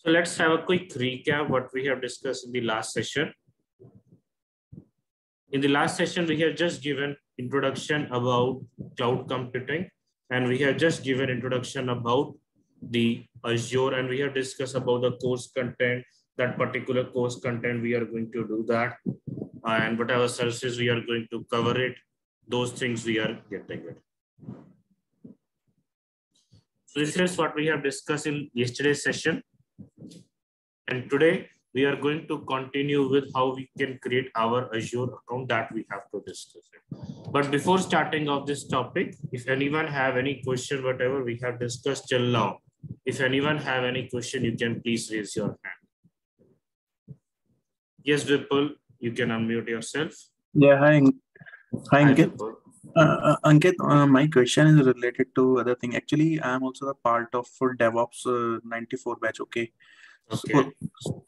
So let's have a quick recap what we have discussed in the last session. In the last session, we have just given introduction about cloud computing, and we have just given introduction about the Azure, and we have discussed about the course content, that particular course content we are going to do that, and whatever services we are going to cover it, those things we are getting it. So this is what we have discussed in yesterday's session. And today we are going to continue with how we can create our Azure account that we have to discuss it. But before starting off this topic, if anyone have any question, whatever we have discussed till now, if anyone have any question, you can please raise your hand. Yes, Vipul, you can unmute yourself. Yeah, hi Ankit. Vipul. Ankit, my question is related to other thing. Actually, I am also a part of for DevOps 94 batch. Okay. Okay.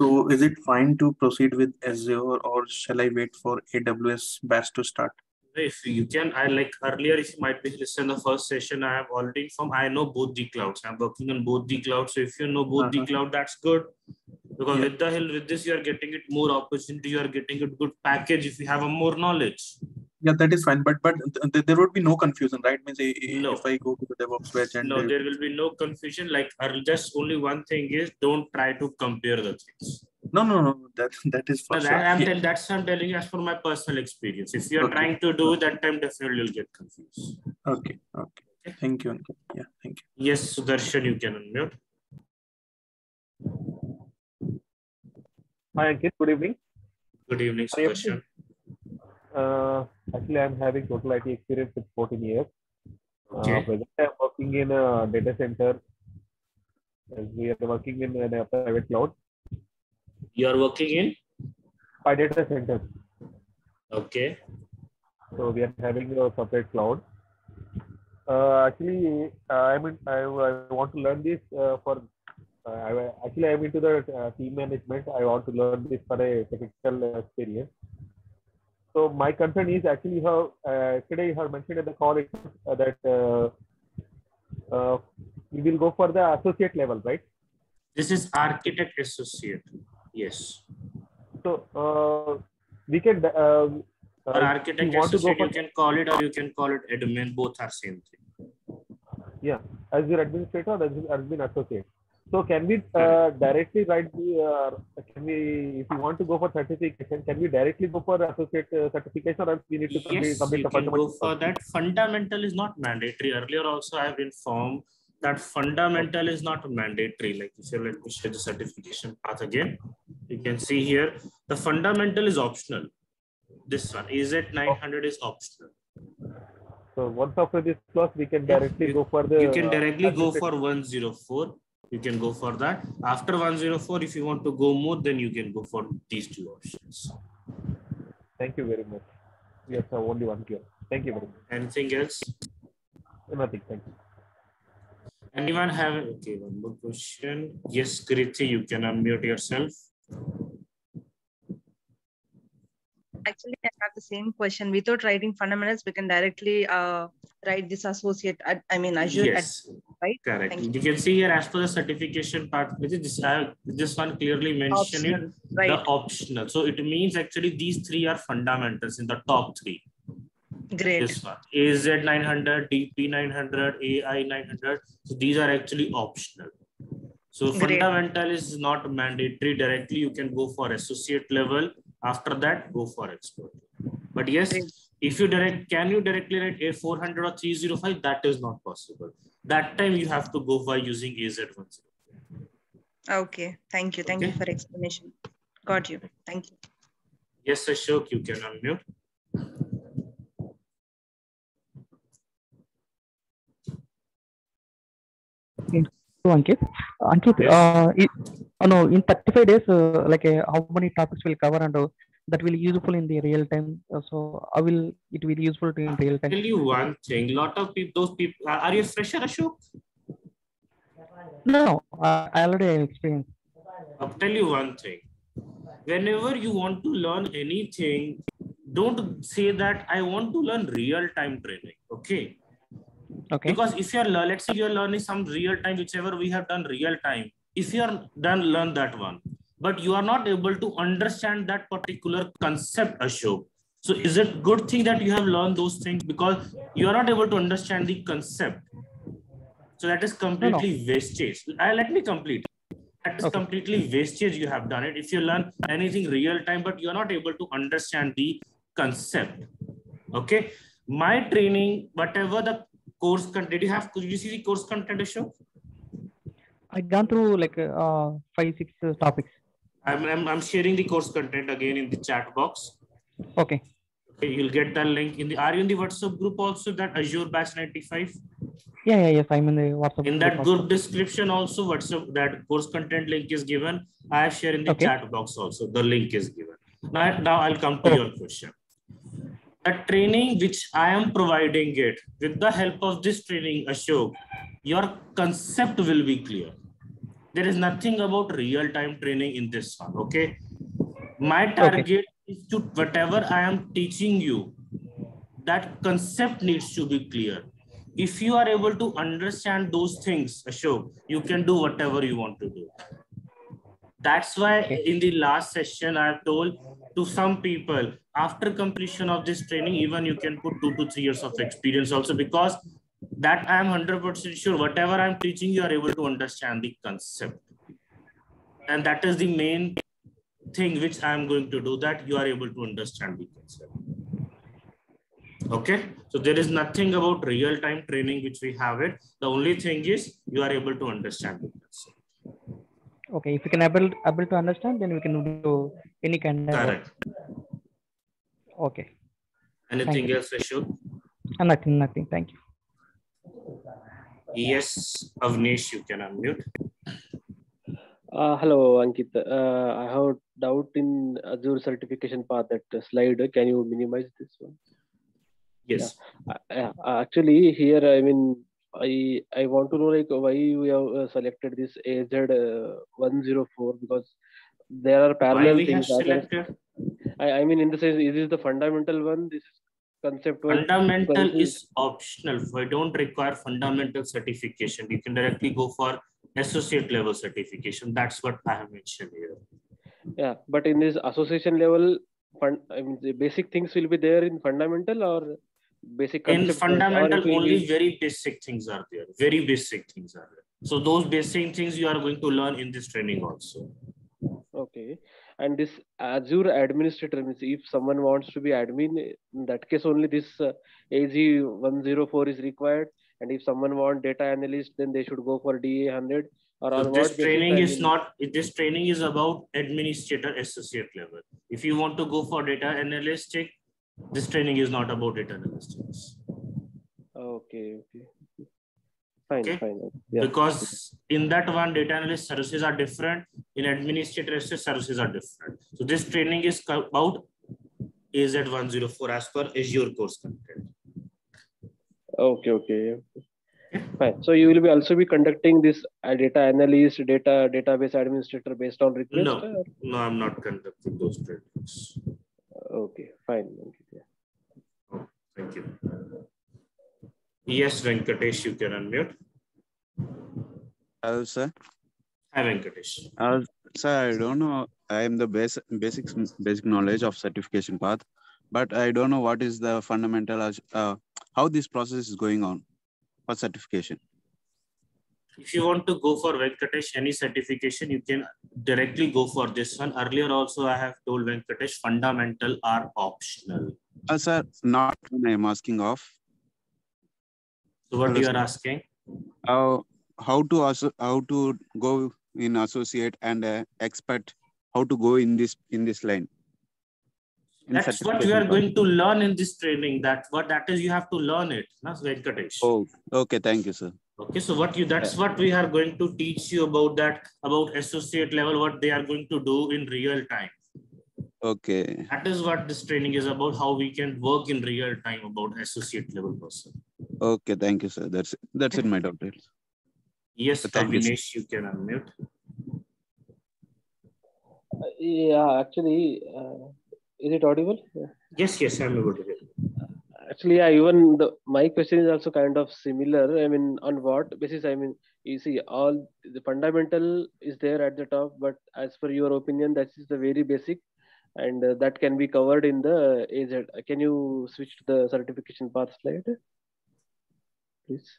So is it fine to proceed with Azure or shall I wait for AWS batch to start? If you can, I like earlier, if you might be listening the first session, I have already informed, I know both the clouds. I'm working on both the clouds. So if you know both the cloud, that's good. Because with this, you are getting it more opportunity, you are getting a good package if you have a more knowledge. Yeah, that is fine. But there would be no confusion, right? Means No. if I go to the DevOps batch and no, there will be no confusion. Like just only one thing is don't try to compare the things. No. That is for sure. That's I'm telling you as for my personal experience. If you are trying to do that time, definitely you'll get confused. Okay. Thank you, Ankit. Yeah, thank you. Yes, Sudarshan, you can unmute. Hi, Ankit. Good evening. Good evening, Sudarshan. Actually, I'm having total IT experience with 14 years. Okay. Presently, I'm working in a data center. We are working in a private cloud. You are working in? By data center. Okay. So we are having a separate cloud. Actually, I want to learn this I'm into the team management. I want to learn this for a technical experience. So my concern is actually how today you have mentioned in the call that we will go for the associate level, right? This is architect associate. Yes. So we can. Or architect associate, you can call it, or you can call it admin. Both are same thing. Yeah, Azure administrator or admin associate. So can we directly write the? If we want to go for certification, can we directly go for associate certification, or we need to complete the you can go for that. Fundamental is not mandatory. Earlier also I have informed that fundamental is not mandatory. Like if you let me share the certification path again, you can see here the fundamental is optional. This one is at 900 is optional. So once after this class, we can directly go for the. You can directly go for 104. You can go for that. After 104, if you want to go more, then you can go for these two options. Thank you very much. Yes, only one here. Thank you very much. Anything else? Nothing. Thank you. Anyone have? Okay, one more question. Yes, Kriti, you can unmute yourself. Actually, I have the same question. Without writing fundamentals, we can directly write this associate. Azure. Yes, right? Correct. You can see here as per the certification part, this one clearly mentioned it, right. The optional. So it means actually these three are fundamentals in the top three. Great. This one AZ 900, DP 900, AI 900. So these are actually optional. So great. Fundamental is not mandatory directly. You can go for associate level. After that, go for expert. But yes, great. If you can you directly write A400 or 305? That is not possible. That time you have to go by using AZ100. Okay. Thank you. Thank you for explanation. Got you. Thank you. Yes, Ashok, you can unmute. So Ankit, yes. In 35 days, how many topics will cover and that will be useful in the real time. So it will be useful in real time. I'll tell you one thing. A lot of people, those people, are you a fresher, Ashok? No, I already experienced. I'll tell you one thing. Whenever you want to learn anything, don't say that I want to learn real-time training. Okay. Okay. Because if you're, let's say you're learning some real time, whichever we have done real time, if you are done, learn that one, but you are not able to understand that particular concept, Ashok. So is it good thing that you have learned those things because you are not able to understand the concept? So that is completely wastage. Let me complete. That is completely wastage. You have done it. If you learn anything real time, but you are not able to understand the concept. Okay. My training, whatever the course content, could you see the course content, Ashok? I gone through like 5-6 topics. I'm sharing the course content again in the chat box. Okay. Okay, you'll get the link in the. Are you in the WhatsApp group also? That Azure Batch 95. Yes, I'm in the WhatsApp. In that group description also, WhatsApp that course content link is given. I have shared in the chat box also. The link is given. Now I'll come to your question. The training which I am providing it with the help of this training, Ashok, your concept will be clear. There is nothing about real-time training in this one. Okay. My target is to whatever I am teaching you, that concept needs to be clear. If you are able to understand those things, Ashok, you can do whatever you want to do. That's why in the last session, I have told to some people, after completion of this training, even you can put 2 to 3 years of experience also, because that I am 100% sure whatever I'm teaching, you are able to understand the concept. And that is the main thing which I am going to do, that you are able to understand the concept. Okay, so there is nothing about real-time training which we have it. The only thing is you are able to understand the concept. Okay, if you can able to understand, then we can do any kind of correct work. Okay. Anything else, Ashok? Nothing. Thank you. Yes, Avnish, you can unmute. Hello, Ankit. I have doubt in Azure certification path, that slide. Can you minimize this one? Yes. Yeah. Actually, here, I mean, I want to know like why we have selected this AZ104, because there are parallel why we things. have selected? I mean, in the sense, is this the fundamental one? This is concept one. Fundamental is optional. I don't require fundamental certification. You can directly go for associate level certification. That's what I have mentioned here. Yeah, but in this association level, I mean, the basic things will be there in fundamental, or basic concept. In fundamental, only very basic things are there. Very basic things are there. So those basic things you are going to learn in this training also. Okay. And this Azure administrator means if someone wants to be admin, in that case only this AZ104 is required. And if someone wants data analyst, then they should go for DA100. Or so on this what training basis, is not. This training is about administrator associate level. If you want to go for data analytic, this training is not about data analytics. Okay. Fine. Yeah. Because in that one, data analyst services are different. In administrator services are different. So this training is about AZ104 as per Azure course content. Okay. Fine. So you will also be conducting this data analyst, database administrator based on request? No, I'm not conducting those trainings. Okay, fine. Oh, thank you. Yes, Venkatesh, you can unmute. Hello, sir. Hi, Venkatesh. Sir, I don't know. I am the basic knowledge of certification path, but I don't know what is the fundamental, how this process is going on for certification. If you want to go for Venkatesh, any certification, you can directly go for this one. Earlier also, I have told Venkatesh, fundamental are optional. Sir, not when I'm asking of. So what you are asking? How to go in associate and expert, how to go in this line. That's what you are going to learn in this training. That is you have to learn it, na, Venkatesh. Oh, okay. Thank you, sir. Okay, so that's what we are going to teach you about associate level, what they are going to do in real time. Okay. That is what this training is about, how we can work in real time about associate level person. Okay, thank you, sir. That's it, my doubt. Yes, Avnish, you can unmute. Yeah, actually, is it audible? Yes, I'm able to hear. Actually, my question is also kind of similar. I mean, on what basis? I mean, You see, all the fundamental is there at the top, but as per your opinion, that is the very basic, and that can be covered in the AZ. Can you switch to the certification path slide, please?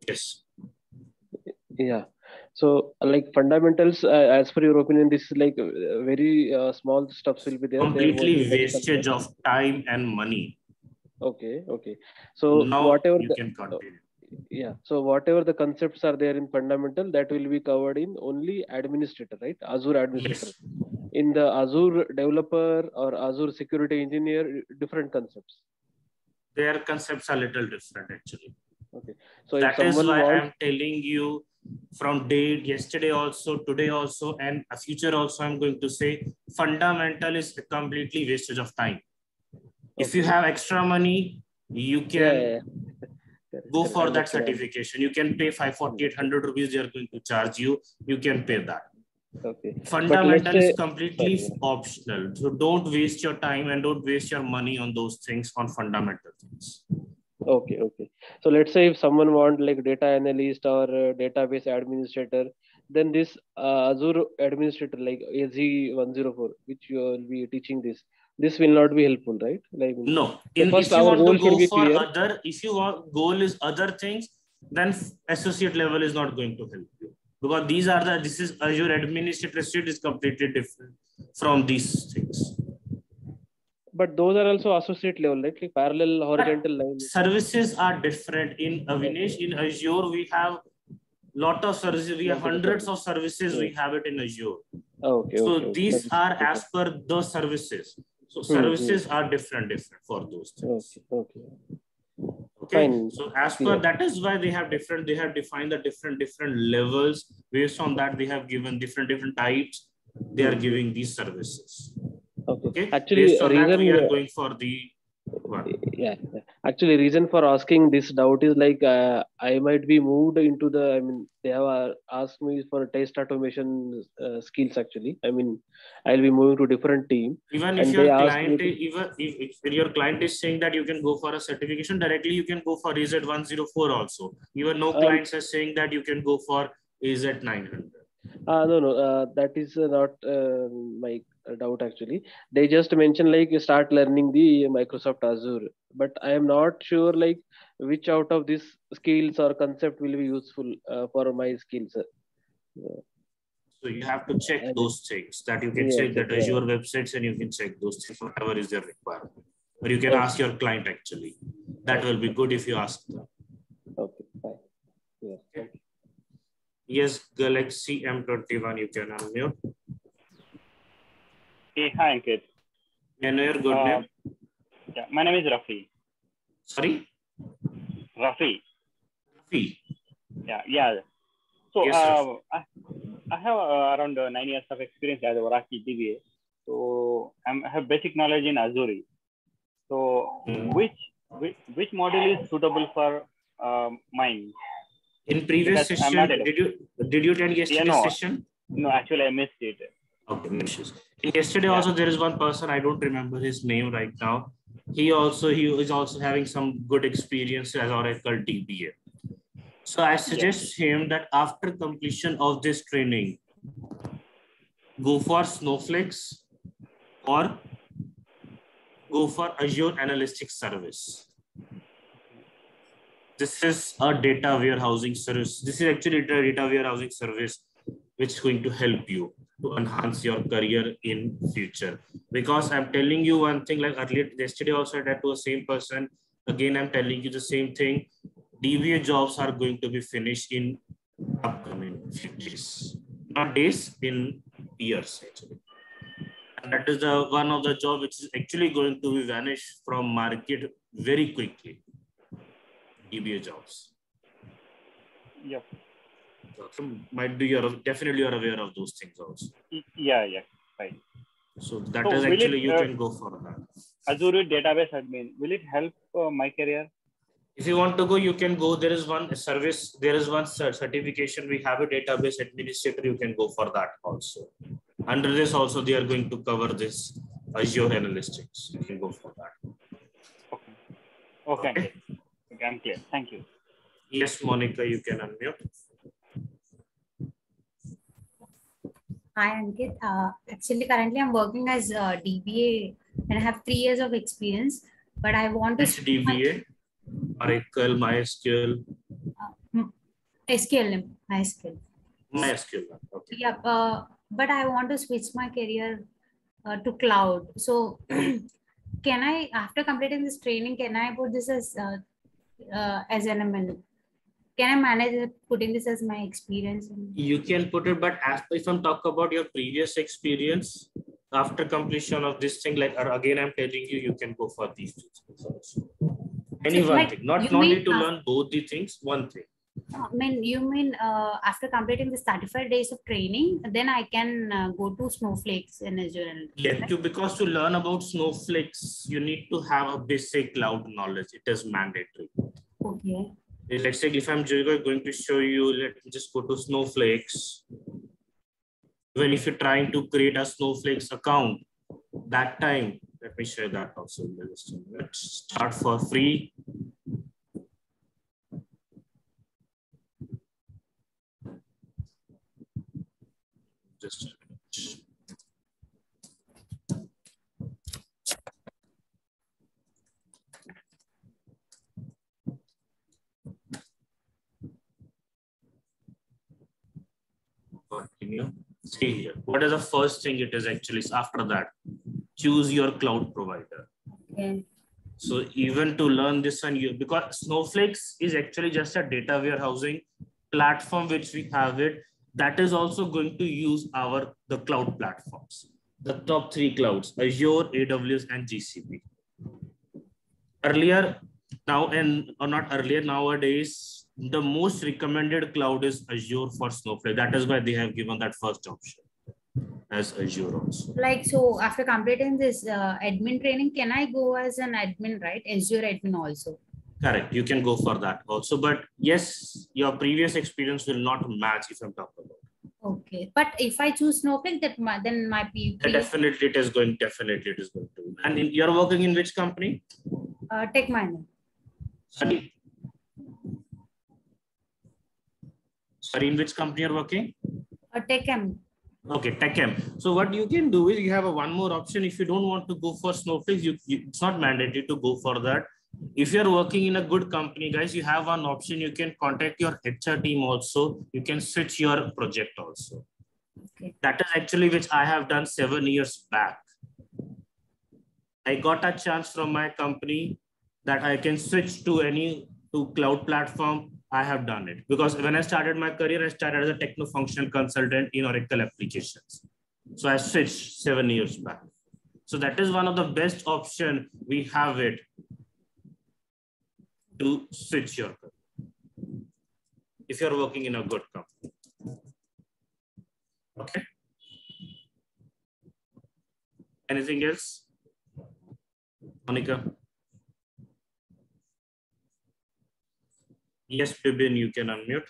Yes. Yeah. So, like fundamentals, as per your opinion, this is like very small stuffs will be there. Completely wastage of time and money. Okay. Okay. So now whatever you can continue. Yeah. So whatever the concepts are there in fundamental, that will be covered in only administrator, right? Azure administrator. Yes. In the Azure developer or Azure security engineer, different concepts. Their concepts are little different actually. Okay. So that is why I'm telling you from yesterday also, today also, and a future also, I'm going to say fundamental is completely wastage of time. If you have extra money, you can go for that certification. You can pay 540-800 rupees. They are going to charge you. You can pay that. Okay. Fundamental is completely optional. So don't waste your time and don't waste your money on those things, on fundamental things. Okay. Okay. So let's say if someone want like data analyst or database administrator, then this Azure administrator like AZ104, which you will be teaching this will not be helpful, right? Like no. First, if you want to go for clear. other, if you want goal is other things, then associate level is not going to help you, because these are this is Azure administrator state is completely different from these things. But those are also associate level, right? Like parallel horizontal lines. Services are different in Avinash. In Azure, we have lot of services. We have hundreds of services. We have it in Azure. Okay. So these are as per the services. So services are different for those things. Okay. Okay. So as per that is why they have different. They have defined the different levels. Based on that, they have given different types. They are giving these services. Okay. Actually, based on that, we are going for the one. Yeah. Actually, reason for asking this doubt is like I might be moved into the. I mean, they have asked me for test automation skills. Actually, I mean, I'll be moving to different team. Even if your client, even if your client is saying that you can go for a certification directly, you can go for AZ104 also. Even no clients are saying that you can go for AZ900. No, that is not my doubt actually. They just mentioned like start learning the Microsoft Azure, but I am not sure like which out of these skills or concept will be useful for my skills. So you have to check those things, that you can check that Azure websites and you can check those things, whatever is their requirement. Or you can ask your client actually. That will be good if you ask them. Okay, fine. Yeah. Okay. Yes, Galaxy M21, you can unmute. Hey, hi, Ankit. May I know your good name? Yeah, my name is Rafi. Sorry? Rafi. Rafi. Yeah. So yes, I have around 9 years of experience as a Oracle DBA. So I have basic knowledge in Azure. So which module is suitable for mine? In previous session, did you attend yesterday's session? No, actually I missed it. Okay, in yesterday also there is one person, I don't remember his name right now. He is also having some good experience as Oracle DBA. So I suggest him that after completion of this training, go for Snowflakes or go for Azure Analytics Service. This is a data warehousing service. This is actually a data warehousing service which is going to help you to enhance your career in future. Because I'm telling you one thing, like earlier, yesterday also I had to the same person. Again, I'm telling you the same thing. DBA jobs are going to be finished in upcoming few days. Not days, in years actually. And that is the one of the job which is actually going to be vanish from market very quickly. DBA jobs. Yep. So might be definitely you're aware of those things also. Yeah, right. So that is actually you can go for that. Azure database admin, will it help my career? If you want to go, you can go. There is one service, there is one certification. We have a database administrator. You can go for that also. Under this also, they are going to cover this Azure Analytics. You can go for that. Okay. Okay. Okay, I'm clear. Thank you. Yes, Monica, you can unmute. Hi, Ankit. Actually, currently I'm working as a DBA and I have 3 years of experience, but I want to Which DBA? Oracle, MySQL. SQL, MySQL. MySQL. Okay. Yeah, but I want to switch my career to cloud. So, can I, after completing this training, can I put this as an ML? Can I manage putting this as my experience? You can put it, but as if I'm talking about your previous experience, after completion of this thing, like again, I'm telling you, you can go for these two things also. Any So, one like, thing, not you need mean to learn both the things, one thing. You mean after completing this 35 days of training, then I can go to Snowflakes in Azure? Yeah, because to learn about Snowflakes, you need to have a basic cloud knowledge. It is mandatory. Okay. Let's say if I'm going to show you, let me just go to Snowflakes. When if you're trying to create a Snowflakes account, that time, let me share that also. Let's start for free. Just a minute. Continue. See here. What is the first thing it is actually? After that, choose your cloud provider. Okay. So even to learn this and you, because Snowflakes is actually just a data warehousing platform which we have it, that is also going to use the cloud platforms. The top 3 clouds, Azure, AWS, and GCP. Earlier, now and or not earlier, nowadays, the most recommended cloud is Azure for Snowflake. That is why they have given that first option as Azure also. Like, so after completing this admin training, can I go as an admin, right? Azure admin also. Correct. You can go for that also. But yes, your previous experience will not match if I'm talking about. Okay. But if I choose Snowflake, then my people. Definitely it is going to. And you're working in which company? Tech Miner. Sorry, in which company you're working? TechM. Okay, TechM. So what you can do is you have one more option. If you don't want to go for Snowflake, it's not mandatory to go for that. If you're working in a good company, guys, you have one option. You can contact your HR team also. You can switch your project also. Okay. That is actually which I have done 7 years back. I got a chance from my company that I can switch to cloud platform. I have done it because when I started my career, I started as a techno-functional consultant in Oracle applications. So I switched 7 years back. So that is one of the best option we have it to switch your career if you're working in a good company. Okay. Anything else? Monica? Yes, Bibin, you can unmute.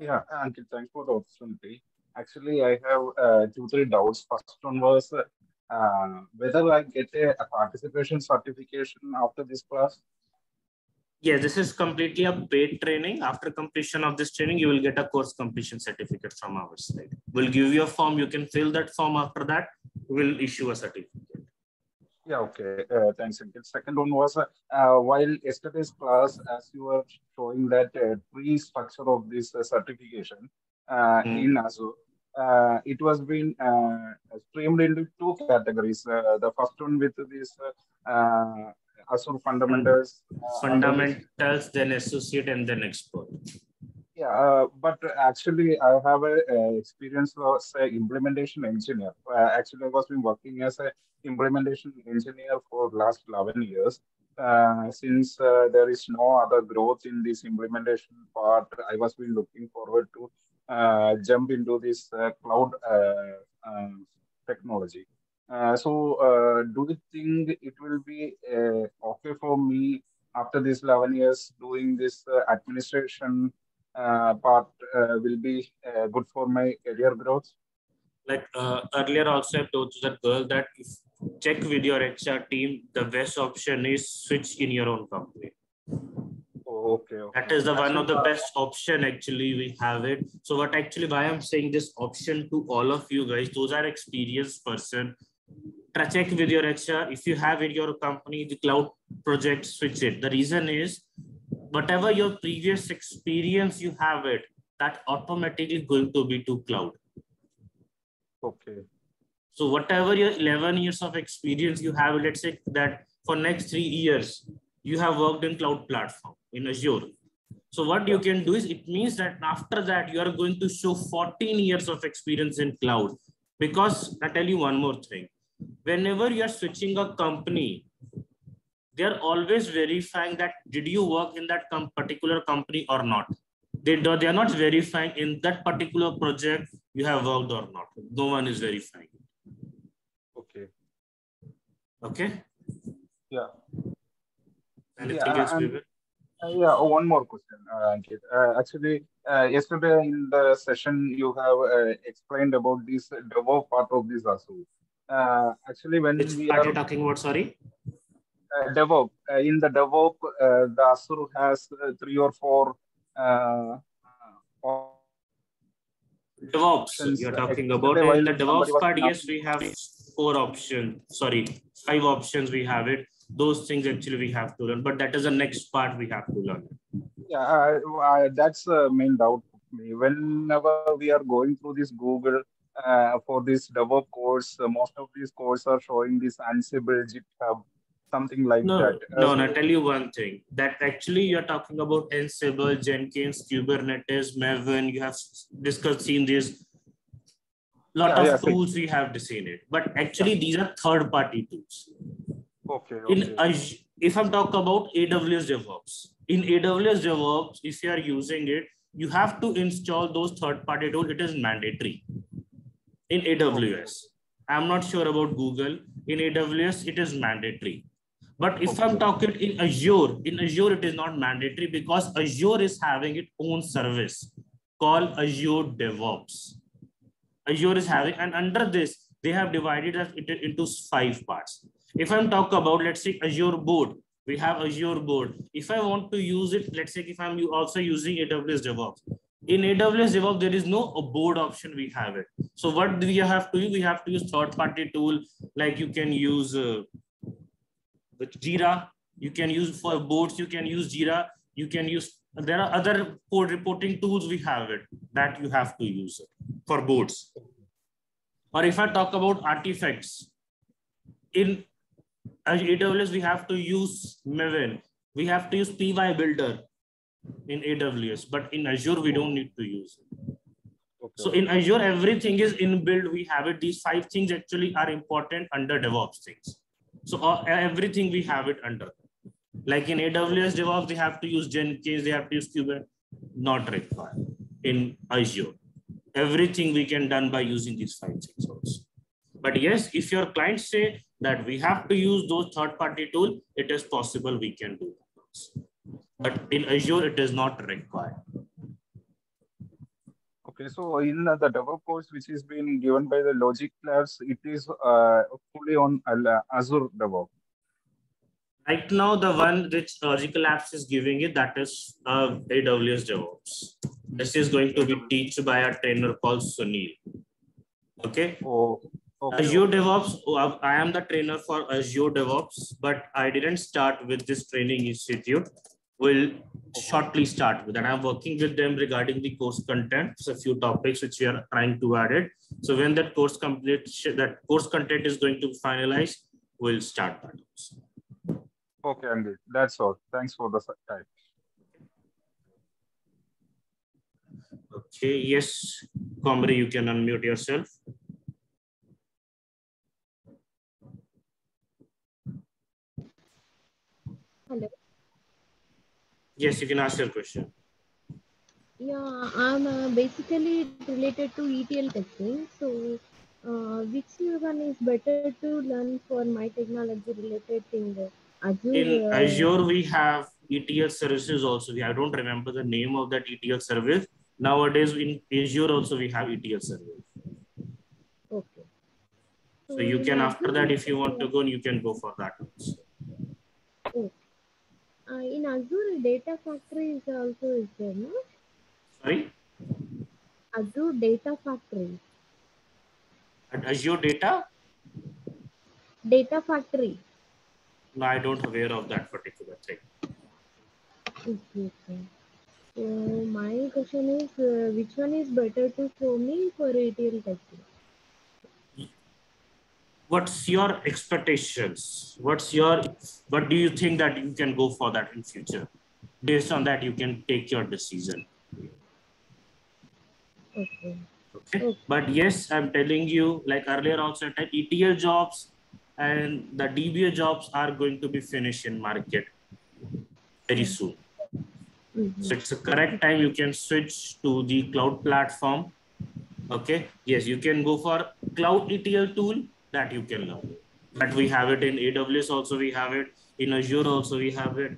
Yeah, Ankit, thanks for the opportunity. Actually, I have 2, 3 doubts. First one was whether I get a participation certification after this class. Yes, this is completely a paid training. After completion of this training, you will get a course completion certificate from our side. We'll give you a form. You can fill that form. After that, we'll issue a certificate. Yeah, okay. Thanks, Ankit. Second one was while yesterday's class, as you were showing that tree structure of this certification in Azure, it was being streamed into 2 categories. The first one with this Azure fundamentals. Fundamentals, then associate, and then expert. Yeah, but actually, I have a experience as an implementation engineer. Actually, I was been working as a implementation engineer for last 11 years. Since there is no other growth in this implementation part, I was been looking forward to jump into this cloud technology. Do you think it will be okay for me after these 11 years doing this administration part will be good for my career growth? Like earlier also I told you that girl that if check with your HR team, the best option is switch in your own company. Okay. That is the one of Actually, the best option actually we have it. So what actually why I'm saying this option to all of you guys, those are experienced person. Try check with your HR. If you have in your company the cloud project, switch it. The reason is whatever your previous experience you have it, that automatically going to be to cloud. okay. So whatever your 11 years of experience you have, let's say that for next 3 years, you have worked in cloud platform in Azure. So what you can do is it means that after that, you are going to show 14 years of experience in cloud. Because I tell you one more thing, whenever you are switching a company, they are always verifying that did you work in that particular company or not. They are not verifying in that particular project you have worked or not. No one is verifying. Okay. Okay. Yeah. Anything else, And Vivek? one more question, Ankit. Actually, yesterday in the session, you have explained about this DevOps part of this Azure. Actually, when Which we part are you talking about? Sorry. DevOps, in the DevOps, the Azure has 3 or 4 uh, DevOps, options. you're talking Yesterday, about in while the somebody DevOps was part, yes, asking, we have 4 options. Sorry, 5 options we have it. Those things actually we have to learn, but that is the next part we have to learn. yeah, that's the main doubt of me. Whenever we are going through this Google for this DevOps course, most of these courses are showing this Ansible, GitHub, something like that. No, I tell you one thing that actually you're talking about Ansible, Jenkins, Kubernetes, Maven. You have discussed, seen this lot of tools we have seen it, but actually these are third-party tools. Okay. In Azure, if I'm talking about AWS DevOps, in AWS DevOps, if you are using it, you have to install those third-party tools. It is mandatory in AWS. I'm not sure about Google. In AWS, it is mandatory. But if I'm talking in Azure it is not mandatory because Azure is having its own service called Azure DevOps. Azure is having, and under this, they have divided it into 5 parts. If I'm talking about, let's say Azure board, we have Azure board. If I want to use it, let's say if I'm also using AWS DevOps, in AWS DevOps, there is no board option we have it. So what do we have to use? We have to use third-party tool, like you can use with Jira, you can use for boards, you can use Jira, you can use, there are other code reporting tools we have it that you have to use it for boards. Or if I talk about artifacts, in AWS, we have to use Maven, we have to use PY Builder in AWS, but in Azure, we don't need to use it. So in Azure, everything is inbuilt. We have it. These 5 things actually are important under DevOps things. So everything we have it under. Like in AWS DevOps, they have to use Jenkins, they have to use Kubernetes. Not required in Azure. Everything we can done by using these 5 things also. But yes, if your clients say that we have to use those third-party tools, it is possible we can do that. But in Azure, it is not required. Okay, so in the DevOps course, which is being given by the Logic Labs, it is fully on Azure DevOps. Right now, the one which Logical Apps is giving it, that is AWS DevOps. This is going to be taught by a trainer called Sunil. Okay. Azure DevOps, I am the trainer for Azure DevOps, but I didn't start with this training institute. We'll shortly start with, and I'm working with them regarding the course content. So a few topics which we are trying to add it. So when that course completes, that course content is going to be finalized, we'll start that also. Okay, Andy, that's all. Thanks for the time. Okay, yes, Comrie, you can unmute yourself. Hello. Yes, you can ask your question. Yeah, I'm basically related to ETL testing. So, which one is better to learn for my technology related thing? Azure. In Azure, we have ETL services also. I don't remember the name of that ETL service. Nowadays, in Azure also, we have ETL service. So you can, after that, if you want to go, you can go for that also. Oh. In Azure, data factory is also is there, no? Sorry? Azure data factory. At Azure data? Data factory. No, I don't aware of that particular thing. Okay, okay. So my question is, which one is better to show me for ETL testing? What's your expectations? What do you think that you can go for that in future? Based on that, you can take your decision. Okay. Okay. But yes, I'm telling you, like earlier also, ETL jobs and the DBA jobs are going to be finished in market very soon. So it's a correct time you can switch to the cloud platform. Okay. Yes, you can go for cloud ETL tool that you can learn. But we have it in AWS also, we have it in Azure also, we have it.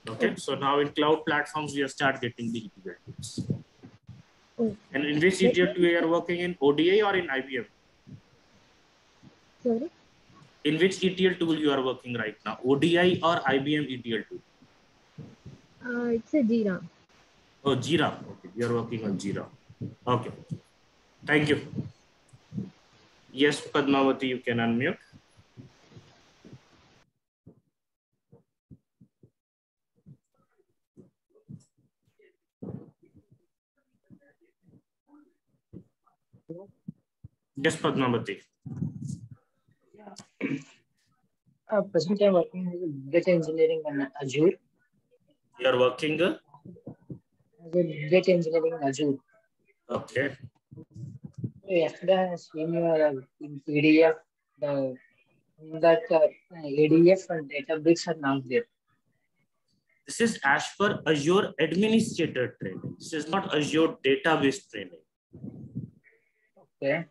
Okay. So now in cloud platforms, we have started getting the ETL tools. And in which ETL tool you are working in, ODI or in IBM? Sorry? In which ETL tool you are working right now, ODI or IBM ETL tool? It's a Jira. Oh, Jira. Okay, you are working on Jira. Okay. Thank you. Yes, Padmavati, you can unmute. Yes, Padmavati. Presently, I'm working as a data engineering on Azure. You are working as a data engineering in Azure. Okay. Yesterday, I seen your in PDF that ADF and Databricks are not there. This is as per Azure administrator training. This is not Azure database training. Okay.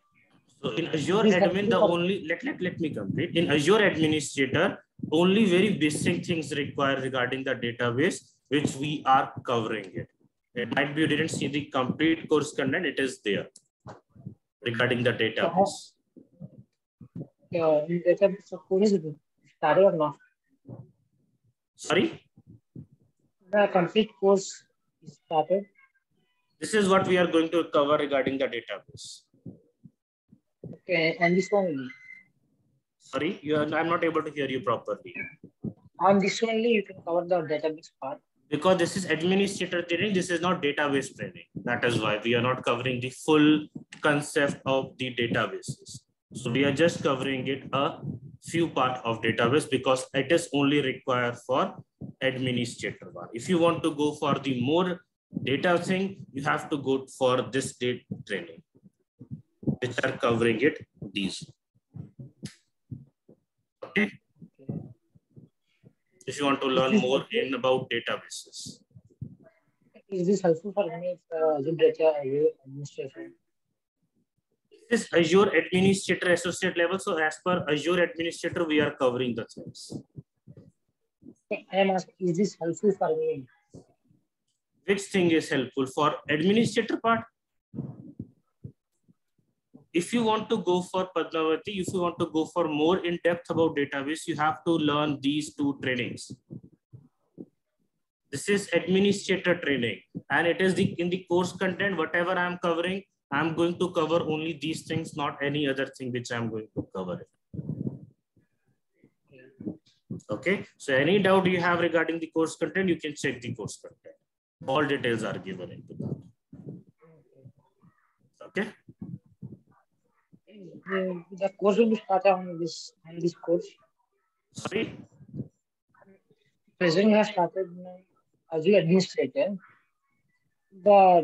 So in Azure admin, the only, let me complete. In Azure administrator, only very basic things required regarding the database, which we are covering it. It might be you didn't see the complete course content, it is there regarding the database. Database code is started or not? Sorry? The complete course is started. This is what we are going to cover regarding the database. Okay, and this one only. Sorry, I'm not able to hear you properly. On this only, you can cover the database part. Because this is administrator training, this is not database training. That is why we are not covering the full concept of the databases. So we are just covering it a few part of database because it is only required for administrator one. If you want to go for the more data thing, you have to go for this data training, which are covering it these. Okay. If you want to learn more about databases. Is this helpful for me for Azure data administration? This is Azure Administrator Associate level. So as per Azure Administrator, we are covering the things. I am asking, is this helpful for me? Which thing is helpful for administrator part? If you want to go for Padmavati, if you want to go for more in depth about database, you have to learn these two trainings. This is administrator training, and it is in the course content, whatever I'm covering, I'm going to cover only these things, not any other thing which I'm going to cover it. Okay, so any doubt you have regarding the course content, you can check the course content. All details are given into that. Okay. The course will be started on this course. Sorry? Presently, I have started Azure Administrator.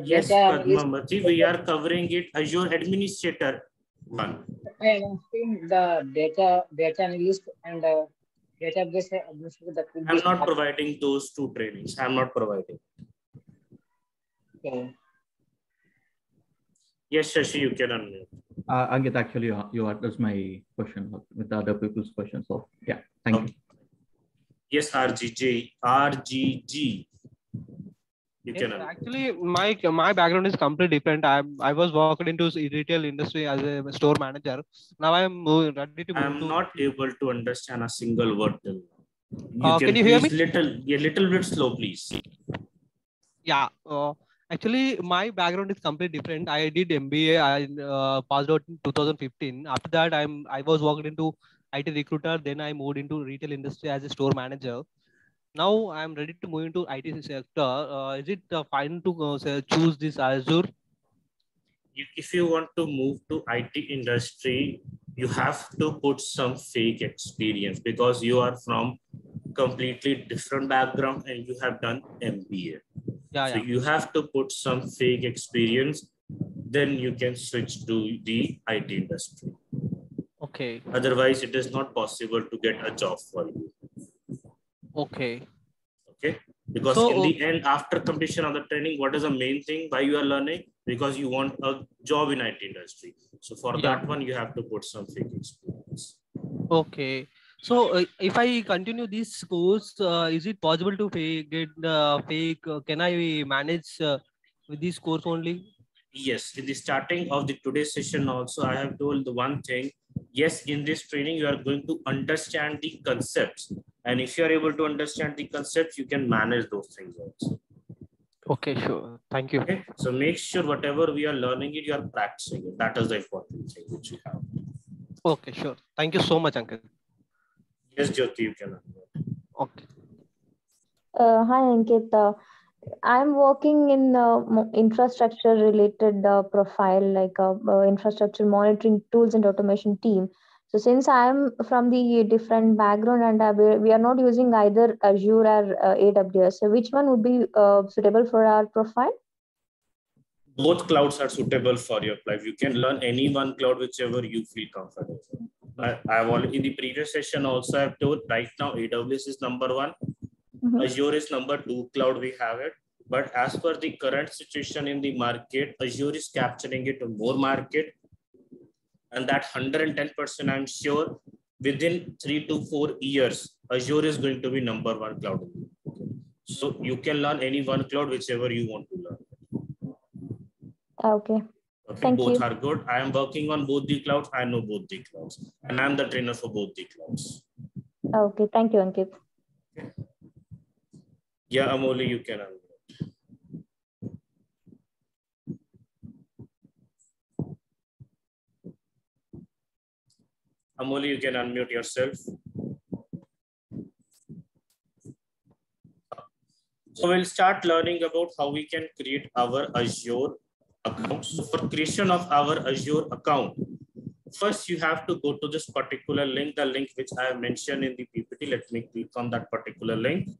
Yes, Padmavati, we are covering it Azure Administrator one. I am asking the data analyst and database administrator. That will be. I'm not providing those two trainings. I'm not providing. Okay. Yes, Shashi, you can unmute. Ankit, actually, you addressed my question with the other people's questions. So, yeah, thank you. Yes, RGG. You Yes, can actually, my background is completely different. I was worked into retail industry as a store manager. Now I am ready to move I'm to. not able to understand a single word till now. You Can can you hear me? please a little bit slow, please. Yeah. Actually, my background is completely different. I did MBA. I passed out in 2015. After that, I was worked into IT recruiter. Then I moved into retail industry as a store manager. Now I'm ready to move into IT sector. Is it fine to choose this Azure? If you want to move to IT industry, you have to put some fake experience because you are from completely different background and you have done MBA. Yeah, So yeah. you have to put some fake experience, then you can switch to the IT industry. Okay. Otherwise, it is not possible to get a job for you. Okay. Okay. Because so, in the end, after completion of the training, what is the main thing why you are learning? Because you want a job in IT industry. So for that one, you have to put some fake experience. Okay. So if I continue this course, is it possible to get fake? Can I manage with this course only? Yes, in the starting of the today's session also, I have told the one thing. Yes, in this training, you are going to understand the concepts. And if you are able to understand the concepts, you can manage those things also. Okay, sure. Thank you. Okay. So make sure whatever we are learning it, you are practicing it. That is the important thing which you have. Okay, sure. Thank you so much, Uncle. Yes, Jyoti, you can. Okay. Hi, Ankit. I'm working in infrastructure related profile, like infrastructure monitoring tools and automation team. So since I'm from the different background and we are not using either Azure or AWS, so which one would be suitable for our profile? Both clouds are suitable for your life. You can learn any one cloud, whichever you feel comfortable. I've already in the previous session also I've told right now AWS is number one. Azure is number two cloud we have it. But as per the current situation in the market, Azure is capturing it more market. And that 110%, I'm sure within 3 to 4 years, Azure is going to be number one cloud. So you can learn any one cloud, whichever you want to learn. Okay. Okay, Thank both you. are good. I am working on both the clouds. I know both the clouds. And I'm the trainer for both the clouds. Okay, thank you, Ankit. Okay. Yeah, Amoli, you can unmute. Amoli, you can unmute yourself. So we'll start learning about how we can create our Azure account. So for creation of our Azure account, first you have to go to this particular link, the link which I have mentioned in the PPT. Let me click on that particular link.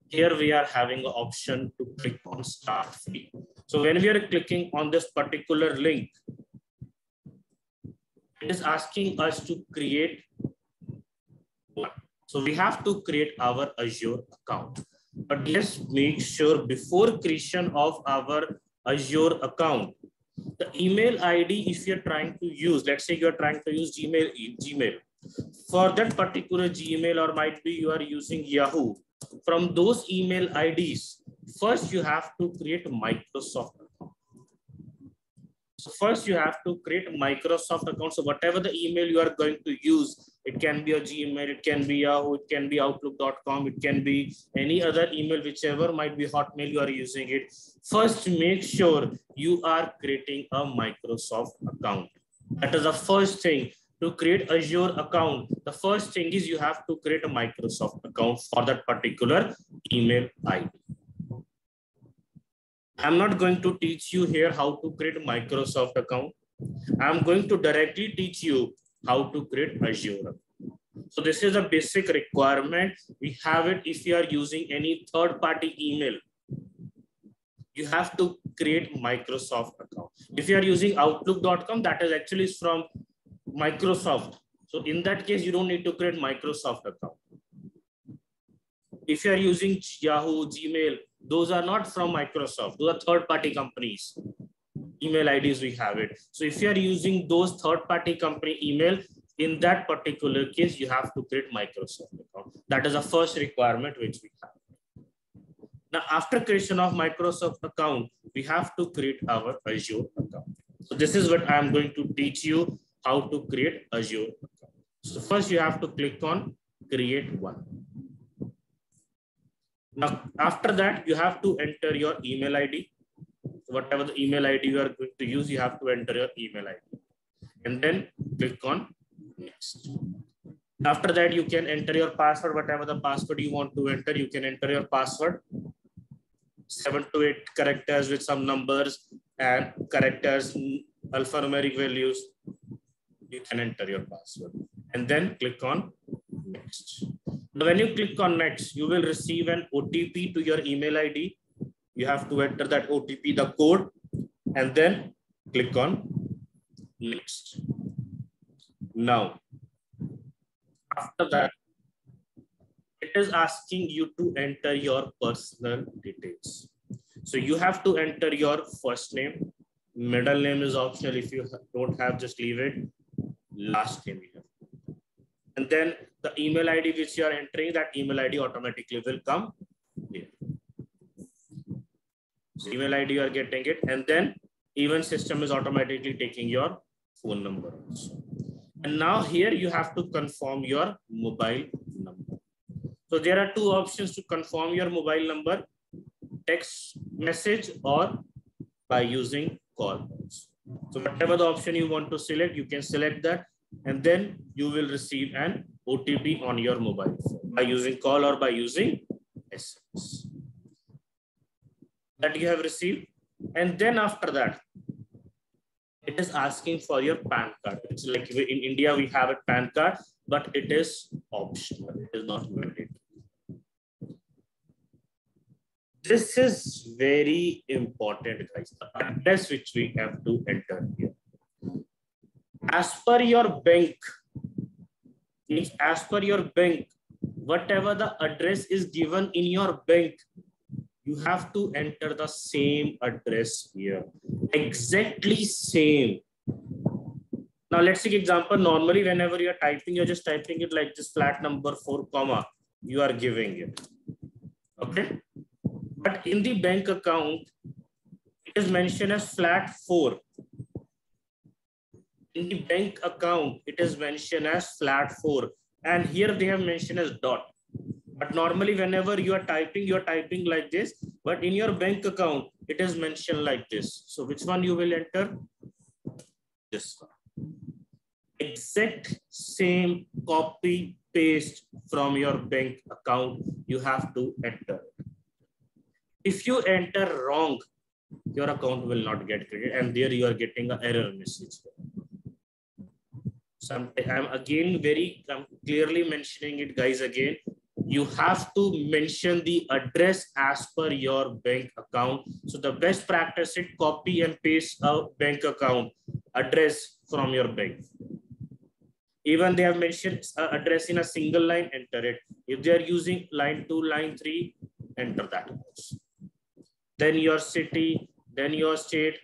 Here we are having an option to click on start free. So when we are clicking on this particular link, it is asking us to create one. So we have to create our Azure account. But let's make sure before creation of our Azure account, the email ID, if you're trying to use, let's say you're trying to use Gmail. For that particular Gmail, or might be you are using Yahoo, from those email IDs, first you have to create a Microsoft account. So first you have to create a Microsoft account. So whatever the email you are going to use, it can be a Gmail, it can be Yahoo, it can be Outlook.com, it can be any other email, whichever might be Hotmail you are using it. First, make sure you are creating a Microsoft account. That is the first thing. To create Azure account, the first thing is you have to create a Microsoft account for that particular email ID. I'm not going to teach you here how to create a Microsoft account. I'm going to directly teach you how to create Azure. So this is a basic requirement. We have it if you are using any third-party email. You have to create Microsoft account. If you are using Outlook.com, that is actually from Microsoft. So in that case, you don't need to create Microsoft account. If you are using Yahoo, Gmail, those are not from Microsoft. Those are third-party companies. Email IDs, we have it. So if you are using those third-party company email, in that particular case, you have to create Microsoft account. That is the first requirement which we have. Now, after creation of Microsoft account, we have to create our Azure account. So this is what I'm going to teach you how to create Azure account. So first you have to click on create one. Now, after that, you have to enter your email ID. Whatever the email ID you are going to use, you have to enter your email ID. And then click on next. After that, you can enter your password, whatever the password you want to enter, you can enter your password. 7 to 8 characters with some numbers and characters, alphanumeric values. You can enter your password and then click on next. Now, when you click on next, you will receive an OTP to your email ID. You have to enter that OTP, the code, and then click on next. Now, after that, it is asking you to enter your personal details. So you have to enter your first name. Middle name is optional. If you don't have, just leave it. Last name you have. And then the email ID which you are entering, that email ID automatically will come here. So email ID you are getting it, and then even system is automatically taking your phone number also. And now here you have to confirm your mobile number. So there are two options to confirm your mobile number: text message or by using call. So whatever the option you want to select, you can select that, and then you will receive an OTP on your mobile phone by using call or by using SMS. That you have received. And then after that, it is asking for your PAN card. It's like in India, we have a PAN card, but it is optional. It is not mandatory. This is very important, guys. The address which we have to enter here. As per your bank, whatever the address is given in your bank, you have to enter the same address here. Exactly same. Now let's take example. Normally, whenever you're typing, you're just typing it like this, flat number 4, comma, you are giving it. Okay. But in the bank account, it is mentioned as flat 4. In the bank account, it is mentioned as flat 4. And here they have mentioned as dot. But normally, whenever you are typing like this. But in your bank account, it is mentioned like this. So which one you will enter? This one. Exact same copy paste from your bank account, you have to enter. If you enter wrong, your account will not get credited, and there you are getting an error message. So I'm clearly mentioning it, guys, again. You have to mention the address as per your bank account. So the best practice is copy and paste a bank account address from your bank. Even they have mentioned address in a single line, enter it. If they are using line 2, line 3, enter that also. Then your city, then your state,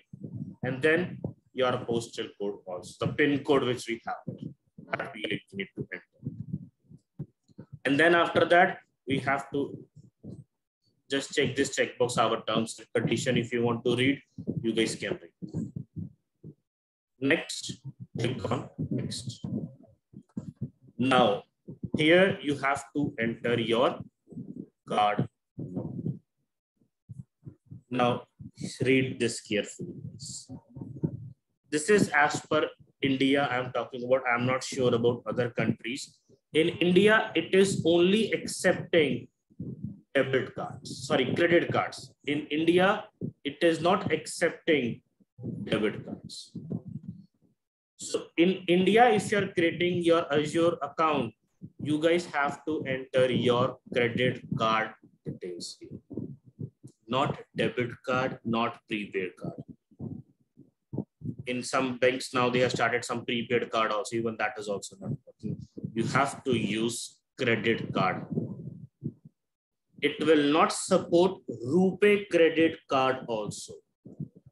and then your postal code also. The PIN code which we have, that we need to enter. And then after that, we have to just check this checkbox, our terms and condition. If you want to read, you guys can read. Next, click on next. Now, here you have to enter your card. Now, read this carefully. This is as per India I'm talking about. I'm not sure about other countries. In India, it is only accepting debit cards, sorry, credit cards. In India, it is not accepting debit cards. So in India, if you're creating your Azure account, you guys have to enter your credit card details here. Not debit card, not prepaid card. In some banks now, they have started some prepaid card also, even that is also not working. You have to use credit card. It will not support RuPay credit card also.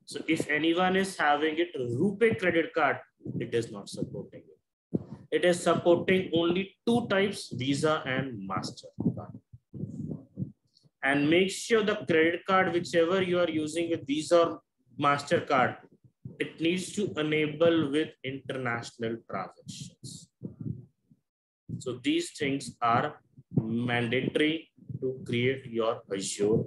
So if anyone is having it RuPay credit card, it is not supporting it. it is supporting only two types, Visa and MasterCard. And make sure the credit card, whichever you are using with Visa or MasterCard, it needs to enable with international transactions. So these things are mandatory to create your Azure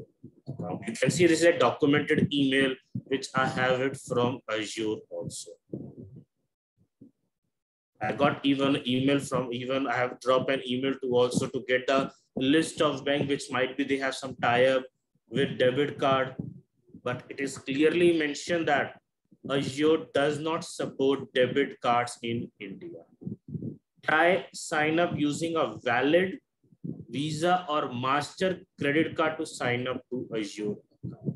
account. You can see this is a documented email, which I have it from Azure also. I got even email from, I have dropped an email to also to get a list of bank, which might be they have some tie-up with debit card, but it is clearly mentioned that Azure does not support debit cards in India. Try sign up using a valid Visa or Master credit card to sign up to Azure account.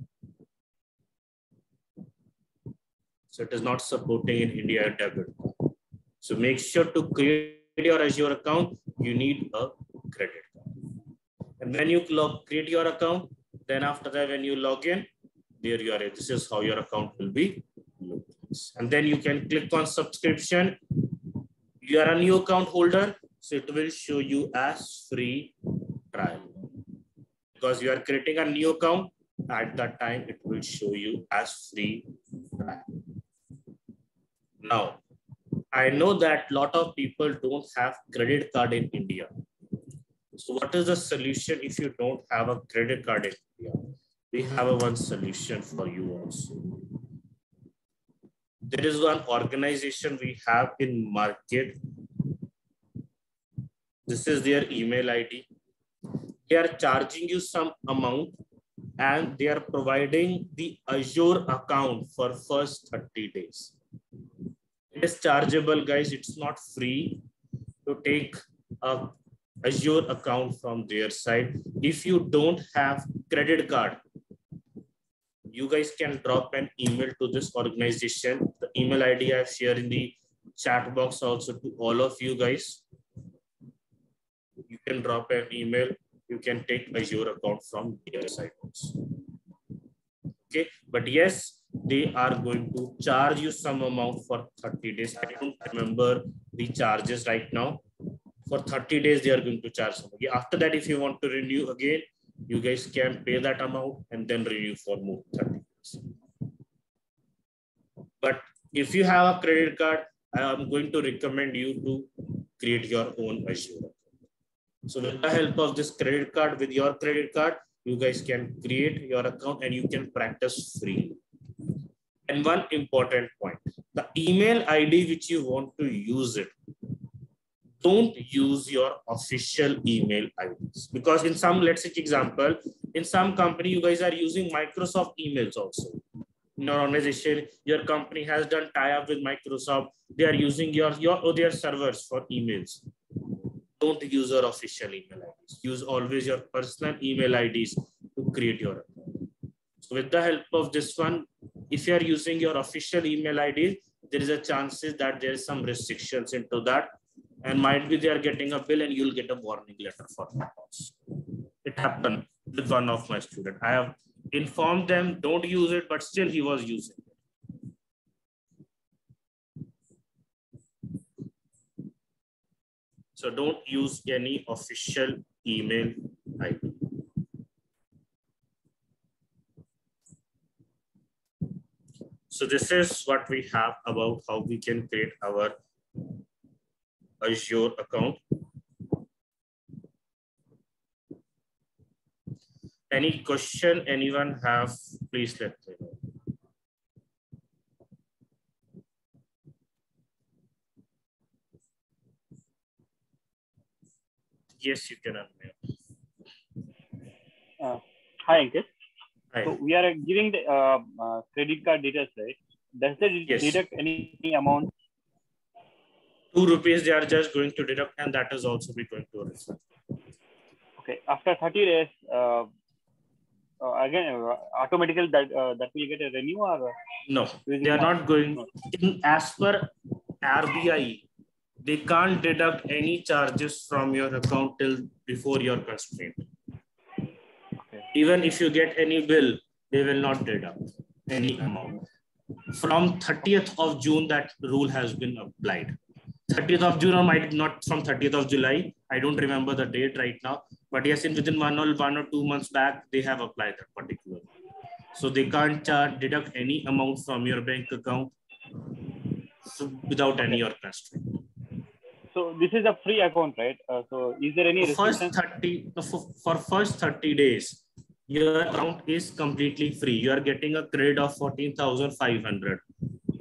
So it is not supporting in India debit card. So make sure to create your Azure account, you need a credit card. And when you create your account, then after that, when you log in, there you are. This is how your account will be looked. And then you can click on subscription. You are a new account holder, so it will show you as free trial. Because you are creating a new account, at that time it will show you as free trial. Now, I know that a lot of people don't have credit card in India. So what is the solution if you don't have a credit card in India? We have a one solution for you also. There is one organization we have in market. This is their email ID. They are charging you some amount and they are providing the Azure account for first 30 days. It is chargeable, guys. It's not free to take a Azure account from their side. If you don't have credit card, you guys can drop an email to this organization. The email ID I have shared in the chat box also to all of you guys. You can drop an email. You can take Azure account from their side also. Okay, but yes, they are going to charge you some amount for 30 days. I don't remember the charges right now. For 30 days, they are going to charge somebody. After that, if you want to renew again, you guys can pay that amount and then renew for more 30 days. But if you have a credit card, I am going to recommend you to create your own Azure. So with the help of this credit card, with your credit card, you guys can create your account and you can practice freely. And one important point, the email ID which you want to use it, don't use your official email IDs. Because in some, let's take example, in some company, you guys are using Microsoft emails also. In your organization, your company has done tie-up with Microsoft. They are using their servers for emails. Don't use your official email IDs. Use always your personal email IDs to create your account. So with the help of this one, if you are using your official email ID, there is a chances that there is some restrictions into that. And might be they are getting a bill and you'll get a warning letter for that also. It happened with one of my students. I have informed them, don't use it, but still he was using it. So don't use any official email ID. So this is what we have about how we can create our Azure account. Any question anyone have, please let me know. Yes, you can unmute. Hi, Ankit. Hi. So we are giving the credit card details, right? Does they deduct any amount? 2 rupees they are just going to deduct, and that is also be going to refund. Okay. After 30 days, again, automatically that will get a renew or? No, they are not going. As per RBI, they can't deduct any charges from your account till before your constraint. Okay. Even if you get any bill, they will not deduct any amount. From 30th of June, that rule has been applied. 30th of June or might not from 30th of July. I don't remember the date right now, but yes, in within 1 or 2 months back, they have applied that particular. So they can't deduct any amount from your bank account without any constraint. So this is a free account, right? So is there any restrictions? For first 30 days, your account is completely free. You are getting a credit of 14,500.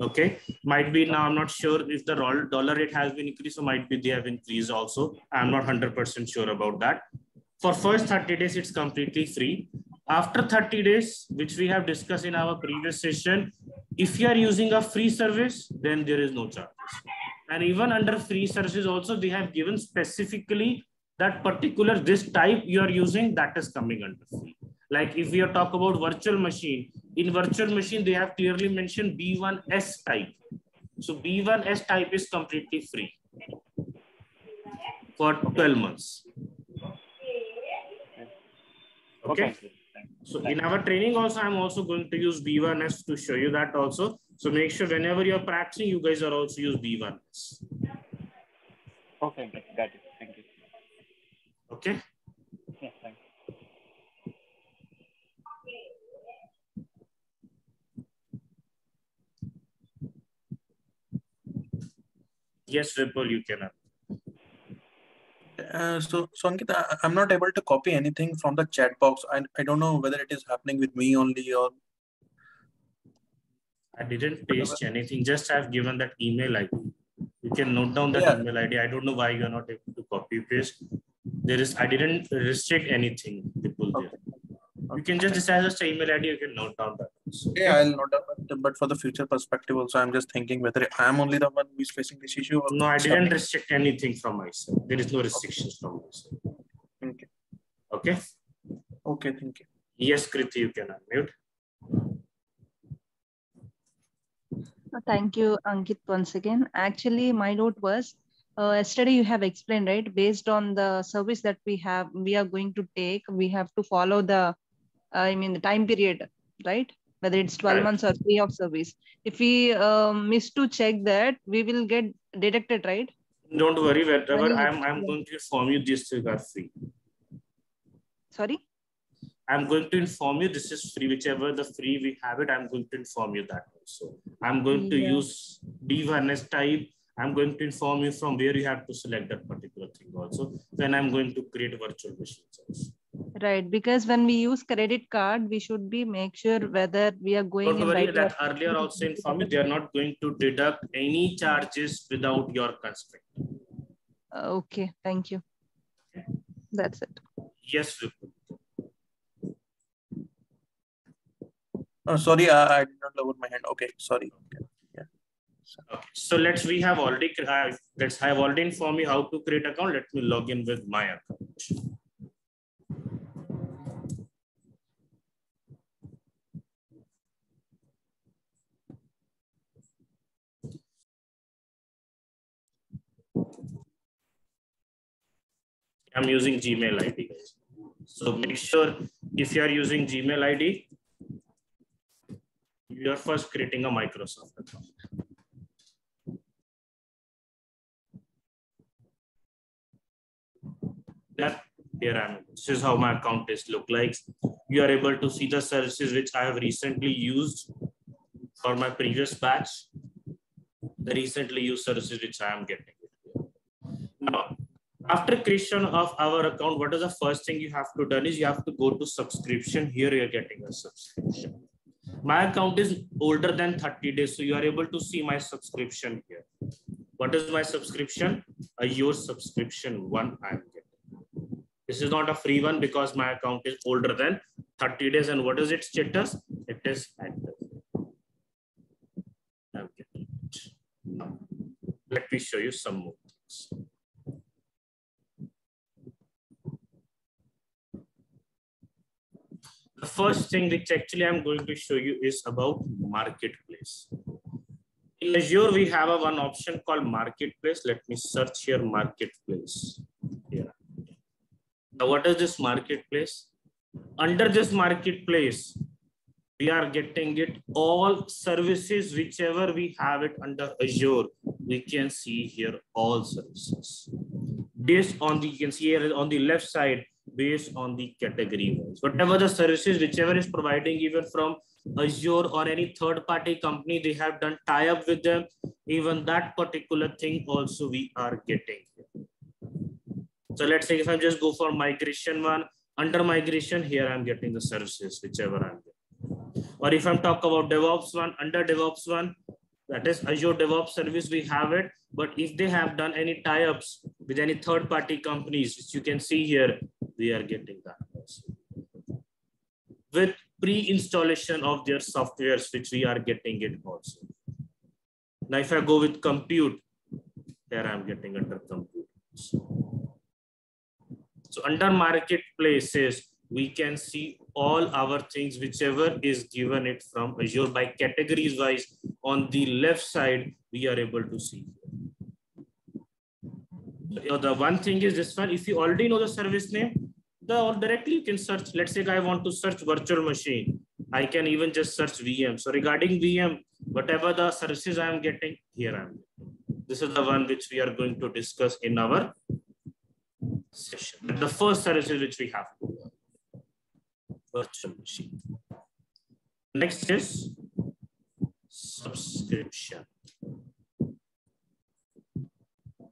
Okay, might be now. I'm not sure if the dollar rate has been increased, or might be they have increased also. I'm not 100% sure about that. For first 30 days, it's completely free. After 30 days, which we have discussed in our previous session, if you are using a free service, then there is no charges. And even under free services also, they have given specifically that particular this type you are using, that is coming under free. Like if we are talking about virtual machine, in virtual machine, they have clearly mentioned B1S type. So B1S type is completely free for 12 months. Okay. So in our training also, I'm also going to use B1S to show you that also. So make sure whenever you're practicing, you guys are also use B1S. Okay, got it. Thank you. Okay. Yeah, thanks. Yes, Vipul, you can. So Ankit, I'm not able to copy anything from the chat box. I don't know whether it is happening with me only or. I didn't paste anything. Just I've given that email ID. You can note down that email ID. I don't know why you're not able to copy paste. I didn't restrict anything, people there. You can just decide the email ID. You can note down that. Okay? Yeah, I'll note down. But for the future perspective, also, I'm just thinking whether I'm only the one who is facing this issue. Or no, I didn't restrict anything from my side. There is no restrictions from my side. Okay. Okay. Okay. Thank you. Yes, Kriti, you can unmute. Thank you, Ankit, once again. Actually, my note was, yesterday you have explained, right? Based on the service that we are going to take, we have to follow the time period, right? Whether it's 12 months or free of service. If we miss to check that, we will get deducted, right? Don't worry, whenever I'm going to inform you, this is free. Sorry? I'm going to inform you this is free. Whichever the free we have it, I'm going to inform you that also. I'm going to use B1S type. I'm going to inform you from where you have to select that particular thing also. Then I'm going to create virtual machines also. Right, because when we use credit card, we should make sure whether we are going. Don't worry, that earlier also informed you, they are not going to deduct any charges without your consent. Okay, thank you. That's it. Yes, Vipul. Oh, sorry, I did not lower my hand. Okay, sorry. Okay. Yeah. Okay. So I have already informed you how to create account. Let me log in with my account. I'm using Gmail ID, guys. So make sure if you are using Gmail ID, you are first creating a Microsoft account. Here I am. This is how my account look like. You are able to see the services which I have recently used for my previous batch. The recently used services which I am getting. Now, after creation of our account, what is the first thing you have to do is you have to go to subscription. Here you are getting a subscription. My account is older than 30 days, so you are able to see my subscription here. What is my subscription? Azure subscription 1 I am getting. This is not a free one because my account is older than 30 days. And what is its status? It is active. Okay. Let me show you some more things. The first thing which actually I'm going to show you is about marketplace. In Azure, we have one option called marketplace. Let me search here marketplace. Here. Now, what is this marketplace? Under this marketplace, we are getting it all services, whichever we have it under Azure, we can see here all services. Based on the, you can see here on the left side, based on the category wise. Whatever the services, whichever is providing even from Azure or any third-party company, they have done tie-up with them. Even that particular thing also we are getting. So let's say if I just go for migration one, under migration here I'm getting the services, whichever I'm getting. Or if I'm talking about DevOps one, under DevOps one, that is Azure DevOps service, we have it. But if they have done any tie-ups with any third-party companies, which you can see here, we are getting that also. With pre-installation of their softwares, which we are getting it also. Now, if I go with compute, here I'm getting under compute. So under marketplaces, we can see all our things, whichever is given it from Azure by categories wise. On the left side, we are able to see. The one thing is this one, if you already know the service name, directly you can search. Let's say I want to search virtual machine. I can even just search VM. So regarding VM, whatever the services I am getting, here I am. This is the one which we are going to discuss in our session. The first services which we have to learn. Virtual machine. Next is subscription.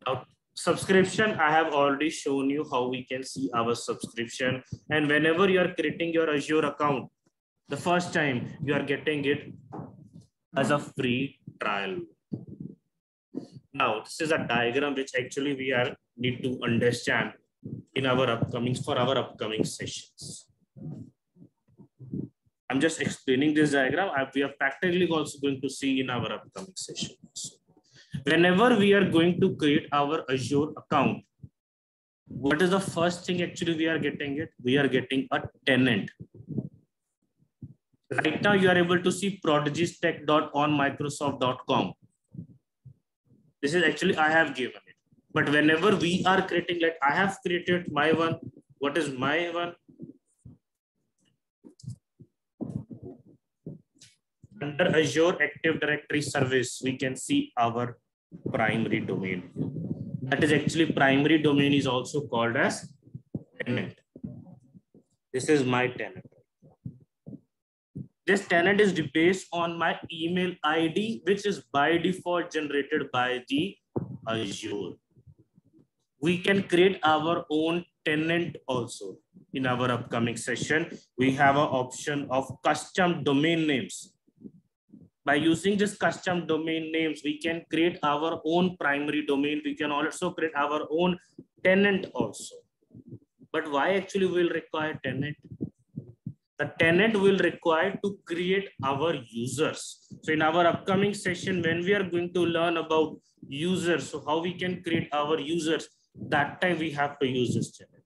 Now, subscription, I have already shown you how we can see our subscription. And whenever you are creating your Azure account, the first time you are getting it as a free trial. Now, this is a diagram which actually we need to understand in our upcoming sessions. I'm just explaining this diagram. We are practically also going to see in our upcoming sessions. Whenever we are going to create our Azure account, what is the first thing actually we are getting it? We are getting a tenant. Right now you are able to see prodigystech.onmicrosoft.com. This is actually I have given it. But whenever we are creating, like I have created my one, what is my one? Under Azure Active Directory service, we can see our primary domain. That is actually primary domain is also called as tenant. This is my tenant. This tenant is based on my email ID, which is by default generated by the Azure. We can create our own tenant also. In our upcoming session, we have an option of custom domain names. By using this custom domain names, we can create our own primary domain. We can also create our own tenant also. But why actually will require tenant? The tenant will require to create our users. So in our upcoming session, when we are going to learn about users, so how we can create our users, that time we have to use this tenant.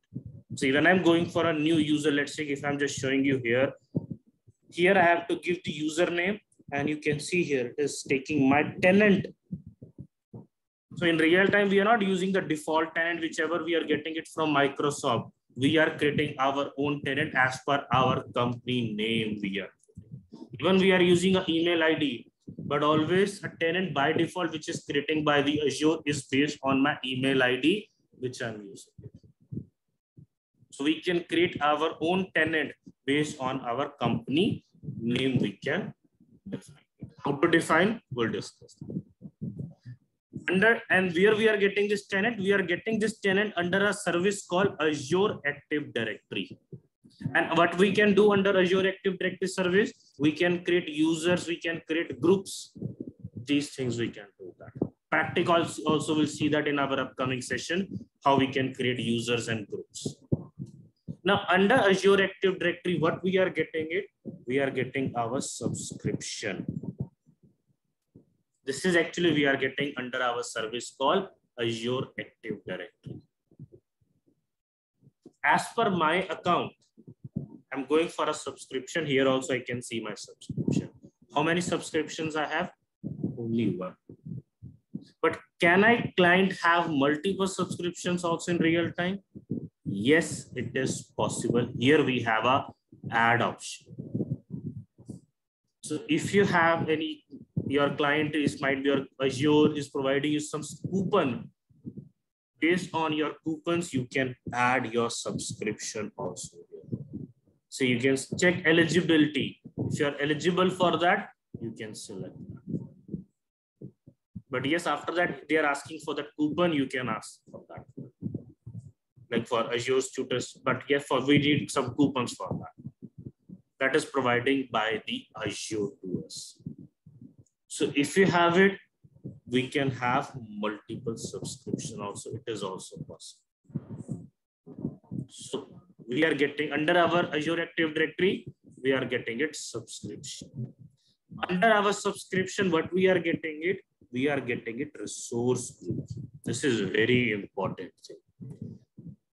So when I'm going for a new user, let's say if I'm just showing you here I have to give the username, and you can see here it is taking my tenant. So in real time, we are not using the default tenant, whichever we are getting it from Microsoft. We are creating our own tenant as per our company name. Even we are using an email ID, but always a tenant by default, which is creating by the Azure, is based on my email ID, which I'm using. So we can create our own tenant based on our company name. We can define. How to define? We'll discuss. And where we are getting this tenant? We are getting this tenant under a service called Azure Active Directory. And what we can do under Azure Active Directory service, we can create users, we can create groups. These things we can do that. Practical also will see that in our upcoming session, how we can create users and groups. Now, under Azure Active Directory, what we are getting it? We are getting our subscription. This is actually we are getting under our service called Azure Active Directory. As per my account, I'm going for a subscription. Here also I can see my subscription. How many subscriptions I have? Only one. But can I client have multiple subscriptions also in real time? Yes, it is possible. Here we have a add option. So if you have any your client might be your Azure is providing you some coupon. Based on your coupons, you can add your subscription also. So you can check eligibility. If you are eligible for that, you can select that. But yes, after that, they are asking for that coupon, you can ask for that. Like for Azure tutors, but yes, we need some coupons for that. That is providing by the Azure to us. So if you have it, we can have multiple subscription also. It is also possible. So we are getting under our Azure Active Directory, we are getting it subscription. Under our subscription, what we are getting it? We are getting it resource group. This is very important thing.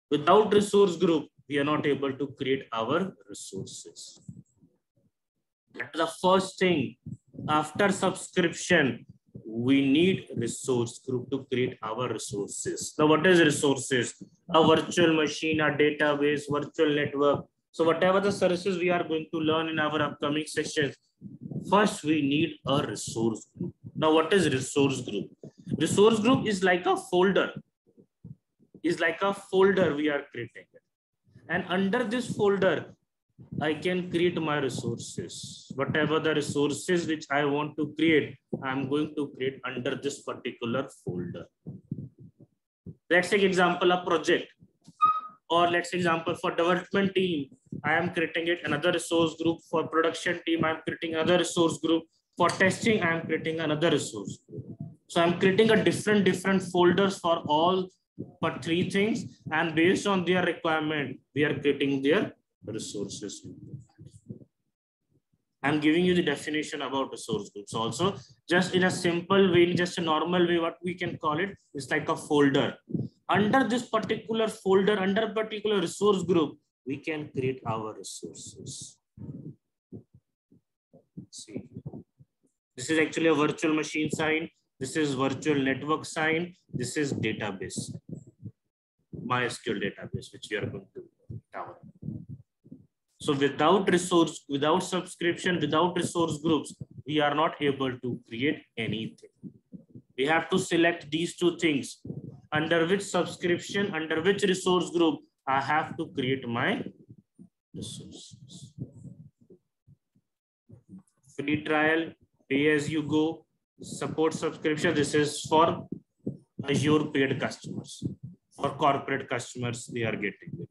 Without resource group, we are not able to create our resources. That's the first thing. After subscription, we need resource group to create our resources. Now, what is resources? A virtual machine, a database, virtual network. So whatever the services we are going to learn in our upcoming sessions, first we need a resource group. Now, what is resource group? Resource group is like a folder. Is like a folder we are creating. And under this folder, I can create my resources. Whatever the resources which I want to create, I'm going to create under this particular folder. Let's take example, a project. Or let's example for development team, I am creating it another resource group. For production team, I'm creating another resource group. For testing, I'm creating another resource group. So I'm creating a different folders for all but three things. And based on their requirement, we are creating their resources. I'm giving you the definition about resource groups also. Just in a simple way, just a normal way, what we can call it is like a folder. Under this particular folder, under a particular resource group, we can create our resources. See, this is actually a virtual machine sign. This is virtual network sign. This is database, MySQL database, which we are going to cover. So without resource, without subscription, without resource groups, we are not able to create anything. We have to select these two things. Under which subscription, under which resource group, I have to create my resources. Free trial, pay as you go, support subscription. This is for Azure paid customers. For corporate customers, they are getting it.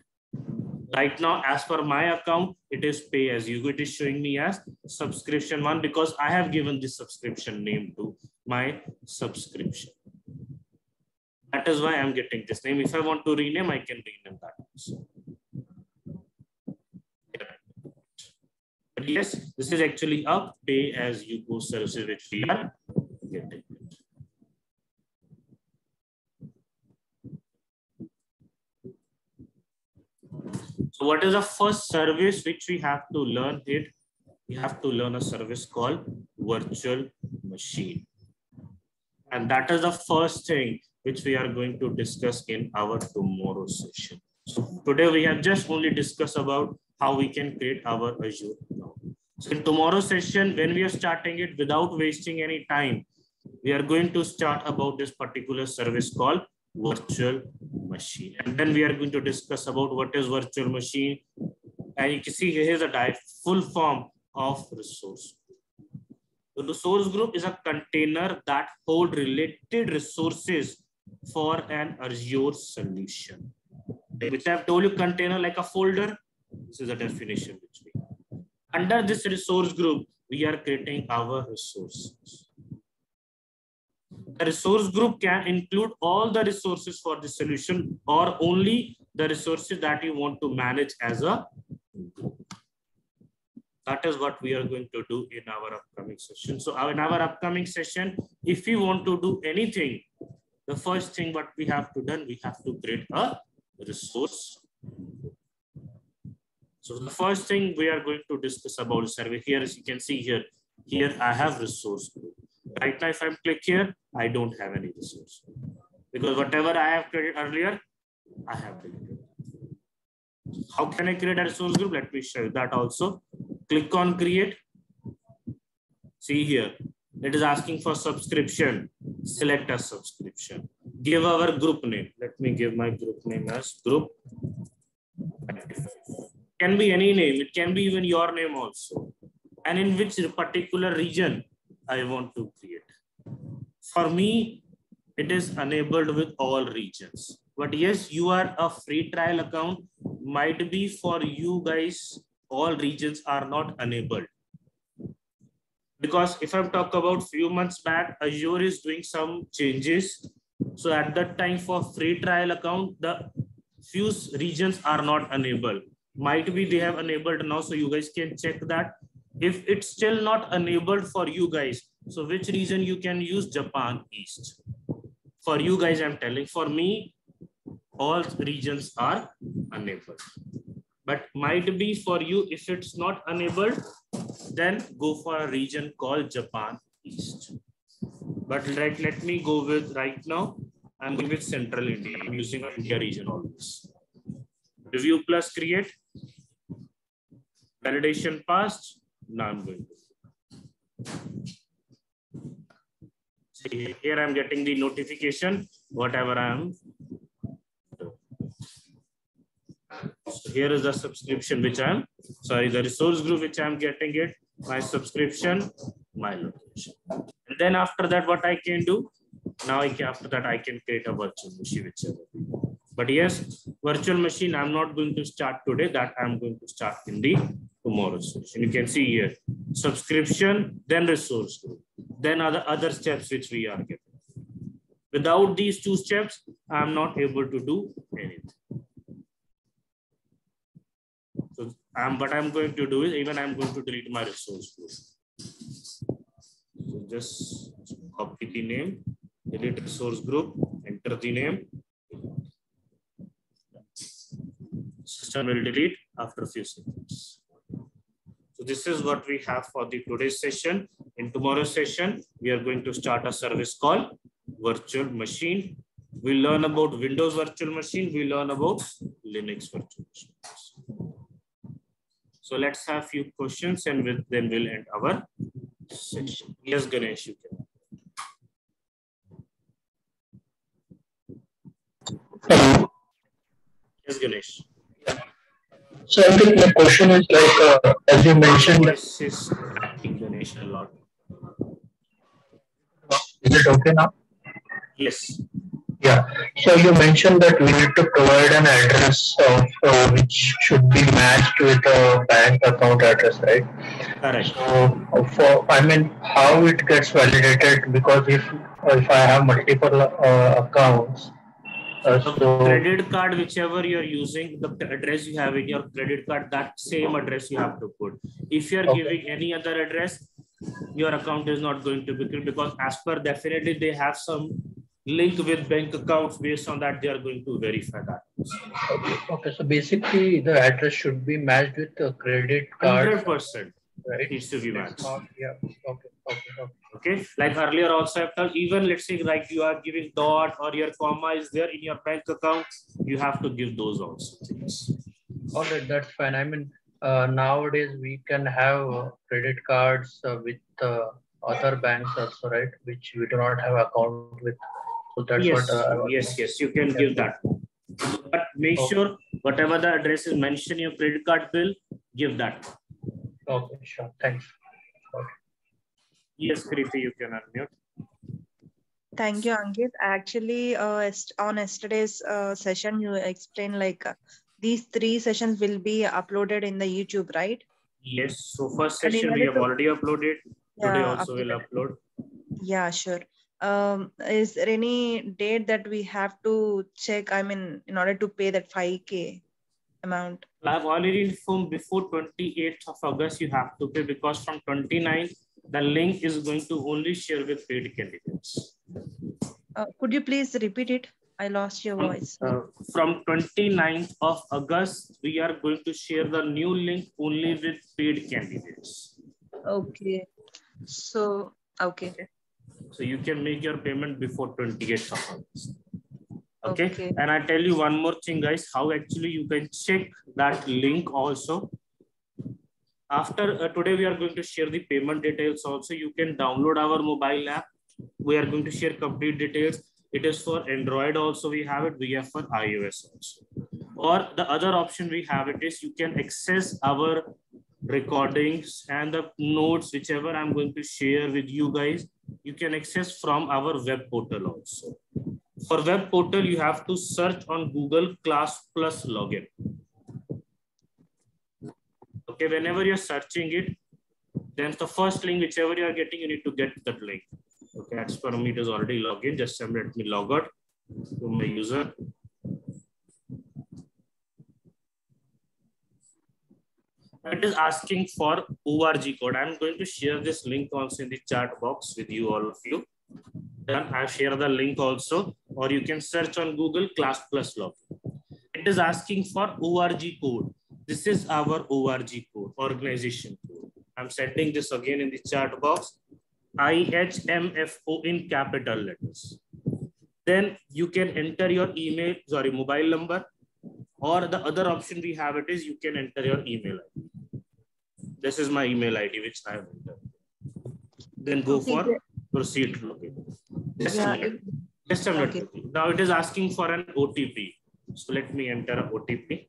Right now, as per my account, it is pay as you go. It is showing me as subscription one because I have given this subscription name to my subscription. That is why I'm getting this name. If I want to rename, I can rename that also. But yes, this is actually a pay as you go services which we are getting. So what is the first service which we have to learn it? We have to learn a service called virtual machine. And that is the first thing which we are going to discuss in our tomorrow session. So today we have just only discussed about how we can create our Azure account. So in tomorrow's session, when we are starting it without wasting any time, we are going to start about this particular service called virtual machine. And then we are going to discuss about what is virtual machine. And you can see here is a full form of resource. The resource group is a container that hold related resources for an Azure solution. Which I have told you, container like a folder. This is the definition which we have. Under this resource group, we are creating our resources. The resource group can include all the resources for the solution or only the resources that you want to manage as a group. That is what we are going to do in our upcoming session. So in our upcoming session, if we want to do anything, the first thing what we have to do, we have to create a resource. So the first thing we are going to discuss about the survey here, as you can see here, I have resource group. Right now, if I click here, I don't have any resource because whatever I have created earlier, I have deleted. How can I create a resource group? Let me show you that also. Click on create. See here, It is asking for subscription. Select a subscription. Give our group name. Let me give my group name as group. Can be any name. It can be even your name also. And in which particular region I want to create. For me, it is enabled with all regions. But yes, you are a free trial account. Might be for you guys, all regions are not enabled. Because if I'm talking about few months back, Azure is doing some changes. So at that time for free trial account, the few regions are not enabled. Might be they have enabled now, so you guys can check that. If it's still not enabled for you guys, so which region you can use? Japan East. For you guys, I'm telling. For me, all regions are enabled. But might be for you, if it's not enabled, then go for a region called Japan East. But let me go with right now. I'm going with Central India. I'm using India region always. Review plus create. Validation passed. Now I'm going to. See, here I'm getting the notification, whatever I am. So here is the subscription which I'm, sorry, the resource group which I'm getting it, my subscription, my location. And then after that, what I can do, now after that, I can create a virtual machine, whichever. But yes, virtual machine, I'm not going to start today, that I'm going to start in the tomorrow's session. You can see here, subscription, then resource group, then other steps which we are getting. Without these two steps, I'm not able to do anything. So what I'm going to do is even I'm going to delete my resource group. So just copy the name, delete resource group, enter the name. System will delete after a few seconds. So this is what we have for the today's session. In tomorrow's session, we are going to start a service called virtual machine. We'll learn about Windows virtual machine. We'll learn about Linux virtual machine. So let's have a few questions and then we'll end our session. Yes, Ganesh, you can. Yes, Ganesh. So I think my question is like, as you mentioned. This is Ganesh a lot. Is it okay now? Yes. Yeah. So you mentioned that we need to provide an address of which should be matched with a bank account address, right? Correct. So I mean, how it gets validated? Because if I have multiple accounts. So credit card, whichever you're using, the address you have in your credit card, that same address you have to put. If you're giving any other address, your account is not going to be good, because as per definitely they have some link with bank accounts. Based on that, they are going to verify that. Okay, so basically the address should be matched with a credit card. 100%. Right? Needs to be matched. Yeah. Okay. Like earlier also I've told, even let's say like you are giving dot or your comma is there in your bank account, you have to give those also things. All right, that's fine. I mean, nowadays we can have credit cards with other banks also, right? Which we do not have account with. So that's yes, what. Yes, you can give that. But make sure whatever the address is mentioned in your credit card bill, give that. Okay, sure. Thanks. Okay. Yes, Kriti, you can unmute. Thank you, Ankit. Actually, on yesterday's session, you explained like these 3 sessions will be uploaded in the YouTube, right? Yes. So first session we have already uploaded. Today also will upload. Yeah, sure. Is there any date that we have to check? I mean, in order to pay that 5K amount. I've already informed before 28th of August you have to pay, because from 29th the link is going to only share with paid candidates. Could you please repeat it? I lost your voice. From 29th of August, we are going to share the new link only with paid candidates. Okay. So, okay. So you can make your payment before 28th of August. Okay. And I tell you one more thing, guys, how actually you can check that link also. After today, we are going to share the payment details also. You can download our mobile app. We are going to share complete details. It is for Android also, we have it. We have for iOS also. Or the other option we have it is you can access our recordings and the notes, whichever I'm going to share with you guys, you can access from our web portal also. For web portal, you have to search on Google Class Plus login. Okay, whenever you're searching it, then the first link, whichever you are getting, you need to get that link. Okay, as per me, it is already logged in. Just let me log out to my user. It is asking for ORG code. I'm going to share this link also in the chat box with you, all of you. Then I share the link also, or you can search on Google Class Plus login. It is asking for ORG code. This is our ORG code, organization code. I'm sending this again in the chat box. IHMFO in capital letters. Then you can enter your email, mobile number, or the other option we have it is you can enter your email ID. This is my email ID which I have entered. Then go for proceed to login. Just a minute. Just a minute. Okay. Now it is asking for an OTP. So let me enter an OTP.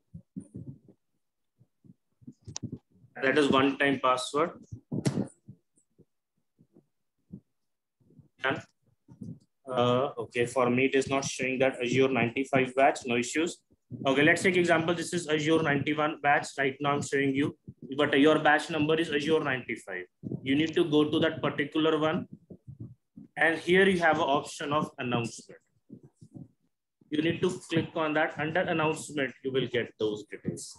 That is one-time password. And okay, for me it is not showing that Azure 95 batch, no issues. Okay, let's take example. This is Azure 91 batch. Right now I'm showing you, but your batch number is Azure 95. You need to go to that particular one. And here you have an option of announcement. You need to click on that. Under announcement, you will get those details.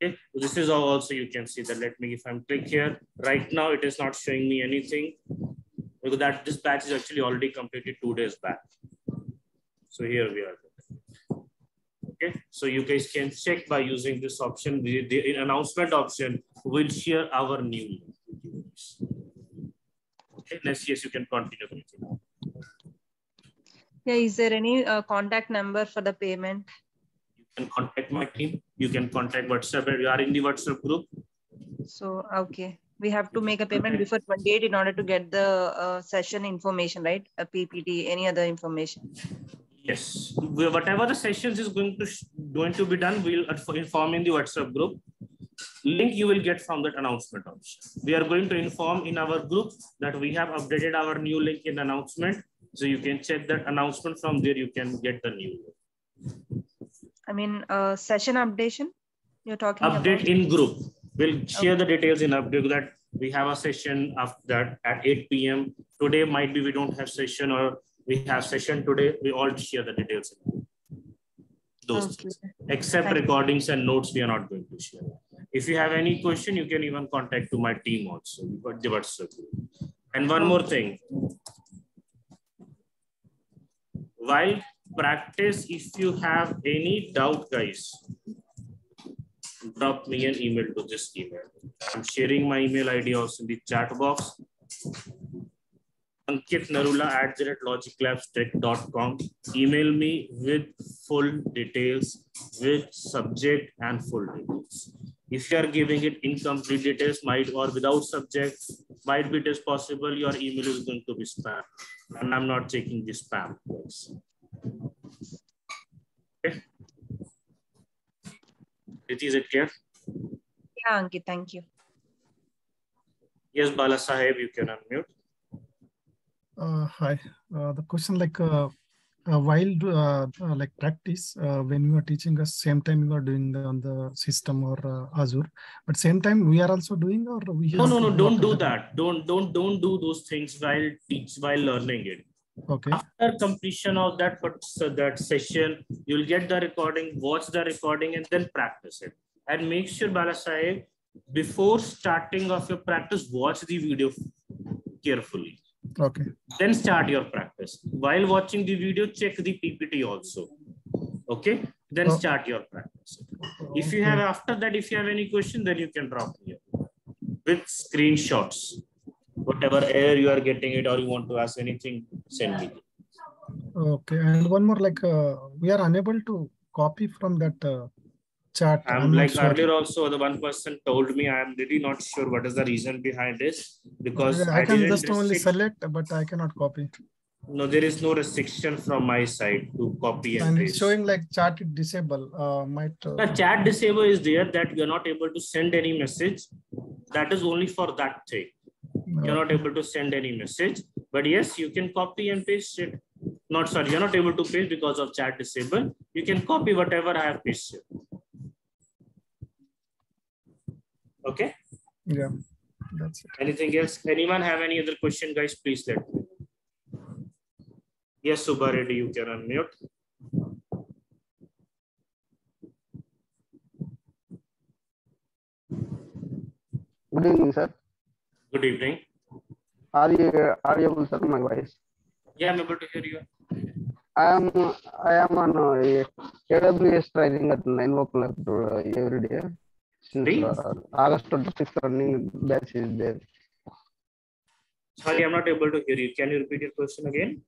Okay, this is how also you can see that. Let me, if I'm click here, right now it is not showing me anything because that this batch is actually already completed 2 days back. So here we are. Okay, so you guys can check by using this option. The announcement option will share our new link. Okay, next, yes, you can continue. Yeah, is there any contact number for the payment? You can contact my team. You can contact WhatsApp. We are in the WhatsApp group. So, okay. We have to make a payment before 28 in order to get the session information, right? A PPT, any other information. Yes. Whatever the sessions is going to be done, we'll inform in the WhatsApp group. Link you will get from that announcement option. We are going to inform in our group that we have updated our new link in announcement. So you can check that announcement from there. You can get the new link. I mean, session updation you're talking update about? In group. We'll share the details in update that we have a session after that at 8 p.m. Today might be we don't have session or we have session today. We all share the details. Those things. Except recordings and notes, we are not going to share. If you have any question, you can even contact to my team also. But the WhatsApp group. And one more thing. While practice, if you have any doubt, guys, drop me an email to this email. I'm sharing my email ID also in the chat box. ankitnarula@logiclabstech.com. Email me with full details, with subject and full details. If you are giving it incomplete details, might or without subject, might be it is possible your email is going to be spam. And I'm not checking the spam. Okay. Is it clear? Yeah, Ankit, thank you. Yes, Bala Sahib, you can unmute. Hi. The question while like practice, when you are teaching us, same time you are doing on the system or Azure, but same time we are also doing, or we have no, don't do that. Don't do those things while learning it. Okay. After completion of that session, you'll get the recording, watch the recording, and then practice it. And make sure, Bala Sahib, before starting of your practice, watch the video carefully. Okay. Then start your practice. While watching the video, check the PPT also. Okay. Then start your practice. If you have after that, if you have any question, then you can drop here with screenshots. Whatever error you are getting it, or you want to ask anything, send me. Okay. And one more, we are unable to copy from that chat. I'm not like sure. earlier also the one person told me, I'm really not sure what is the reason behind this, because I can didn't just only restrict. select, but I cannot copy. No, there is no restriction from my side to copy and And paste. it's showing like chat disable. The chat disable is there, that you're not able to send any message. That is only for that thing. You're not able to send any message, but yes, you can copy and paste it. Not sorry, you're not able to paste because of chat disable. You can copy whatever I have pasted. Okay. Yeah, that's it. Anything else? Anyone have any other question, guys? Please let me know. Yes, Subha Reddy, you can unmute. Good evening, sir. Good evening. Are you able, sir, my voice? Yeah, I'm able to hear you. I am on AWS training at 9 o'clock every day. Since August 26th running batch is there. Sorry, I'm not able to hear you. Can you repeat your question again?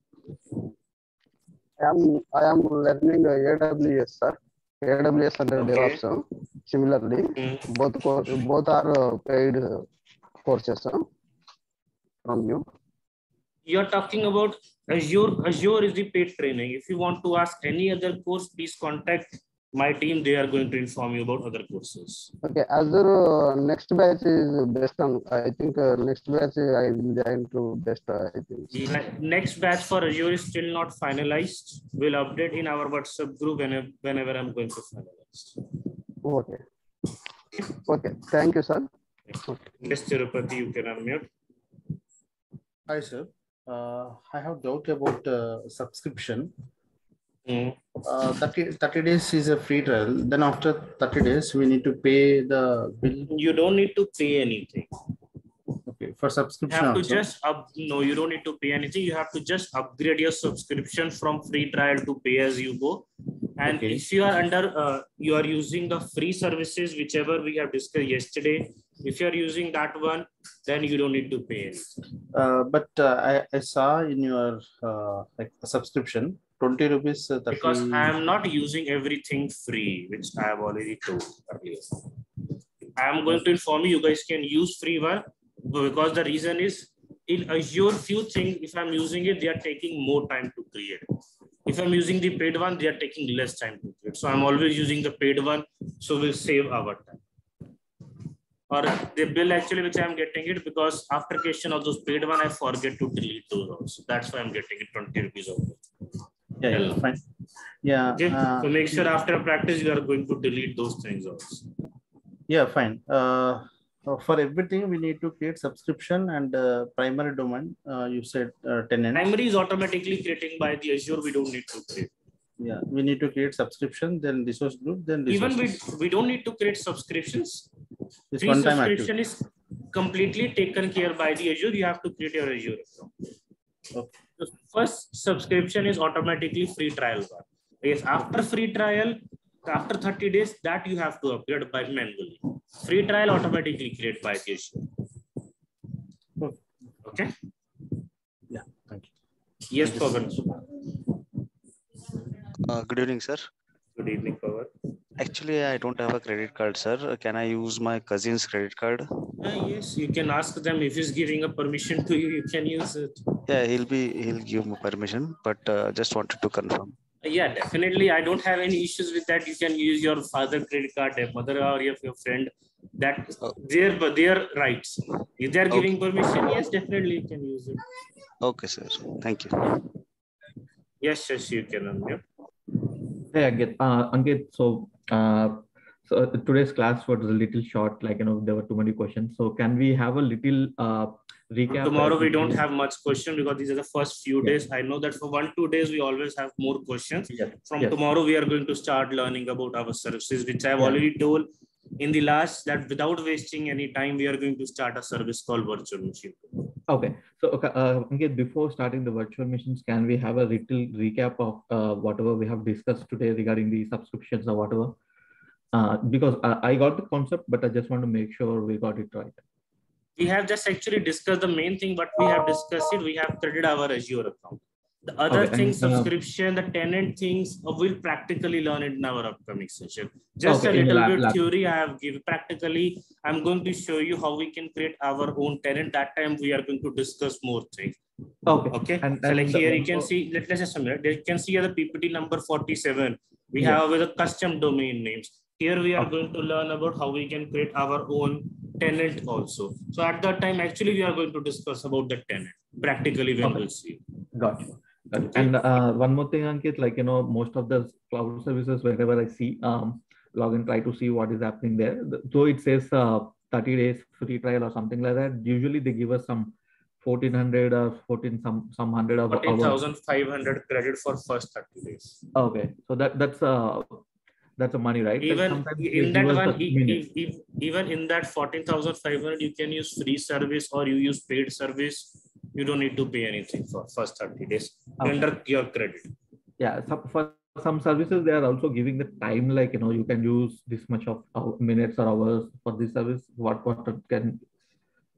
I am learning AWS, sir. AWS and DevOps. Similarly, both are paid courses from you. You're talking about Azure. Azure is the paid training. If you want to ask any other course, please contact my team. They are going to inform you about other courses. Okay, Azure next batch is based on, I think next batch I will join to best, I think. Next batch for Azure is still not finalized. We'll update in our WhatsApp group whenever I'm going to finalize. Okay. Okay, thank you, sir. Yes, Tirupati, you can unmute. Hi, sir. I have doubt about subscription. 30 days is a free trial. Then after 30 days, we need to pay the bill. You don't need to pay anything. Okay, for subscription You have to also? just no, you don't need to pay anything. You have to just upgrade your subscription from free trial to pay as you go. And if you are under, you are using the free services, whichever we have discussed yesterday. If you are using that one, then you don't need to pay anything. But I saw in your like subscription 20 rupees. 30... Because I am not using everything free, which I have already told earlier. I am going to inform you, you guys can use free one, because the reason is in Azure, few things, if I'm using it, they are taking more time to create. If I'm using the paid one, they are taking less time to create. So I'm always using the paid one, so we'll save our time. Or the bill actually, which I'm getting it, because after creation of those paid one, I forget to delete those also. That's why I'm getting it 20 rupees also. Yeah, fine. Yeah. Okay. So make sure after practice, you are going to delete those things also. Yeah, fine. For everything, we need to create subscription and primary domain. You said tenant. Primary is automatically creating by the Azure. We don't need to create. Yeah, we need to create subscription, then resource group, then resource. Even we don't need to create subscriptions. It's Free one-time subscription activity. is completely taken care by the Azure. You have to create your Azure account. Okay. The first subscription is automatically free trial one. Yes, after free trial, after 30 days, that you have to upgrade by manually. Free trial automatically created by the Azure. Okay. Yeah, thank you. Yes, Pawan. Good evening, sir. Good evening, Pawan. Actually, I don't have a credit card, sir. Can I use my cousin's credit card? Yes, you can ask them if he's giving a permission to you. You can use it. Yeah, he'll give me permission, but just wanted to confirm. Yeah, definitely. I don't have any issues with that. You can use your father credit card, your mother, or your friend. That their rights. If they are giving permission, yes, definitely you can use it. Okay, sir. Thank you. Yes, you can unmute. Hey, Ankit. So today's class was a little short. Like there were too many questions. So can we have a little recap? Tomorrow we don't have much question because these are the first few days. I know that for 1-2 days we always have more questions. From tomorrow we are going to start learning about our services, which I have already told in the last that without wasting any time we are going to start a service called virtual machine. Okay, so Ankit, before starting the virtual machines, can we have a little recap of whatever we have discussed today regarding the subscriptions or whatever? Because I got the concept, but I just want to make sure we got it right. We have just actually discussed the main thing, but we have discussed it. We have created our Azure account. The other Okay, thing, and subscription, the tenant things, we'll practically learn it in our upcoming session. Just okay, a in the little bit lab. theory I have given. Practically, I'm going to show you how we can create our own tenant. That time we are going to discuss more things. Okay. Okay. And So like here you also, can see, let's just a minute. You can see here the PPT number 47. We yes. have with a custom domain names. Here we are going to learn about how we can create our own tenant also. So at that time, actually, we are going to discuss about the tenant practically when we'll see. Gotcha. And one more thing, Ankit, like, most of the cloud services, whenever I see, log in, try to see what is happening there. Though it says 30 days free trial or something like that, usually they give us some 1400 or some hundred of 14,500 credit for first 30 days. Okay. So that's a money, right? Even sometimes in that one, even in that 14,500, you can use free service or you use paid service. You don't need to pay anything for first 30 days under your credit. Yeah, for some services, they are also giving the time, like, you can use this much of minutes or hours for this service. What can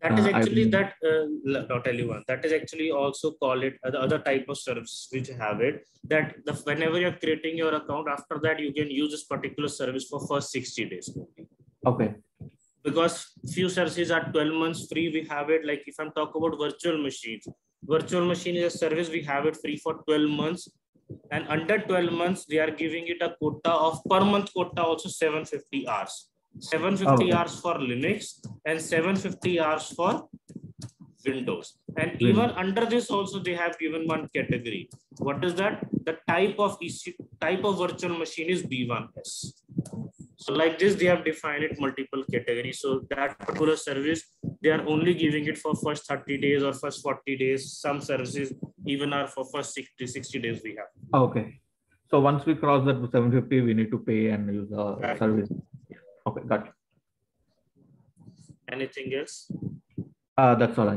that is actually I'll tell you one. That is actually also call it the other type of service which have it, that whenever you're creating your account, after that you can use this particular service for first 60 days. Okay. Because few services are 12 months free. We have it, like if I'm talking about virtual machines is a service we have it free for 12 months, and under 12 months they are giving it a quota of per month quota also 750 hours. 750 hours for Linux and 750 hours for Windows. And even under this also they have given one category. What is that? The type of virtual machine is B1S. So like this, they have defined it multiple categories. So that particular service, they are only giving it for first 30 days or first 40 days. Some services even are for first 60 days we have. Okay. So once we cross that 750, we need to pay and use the service. Okay, got it. Anything else? That's all,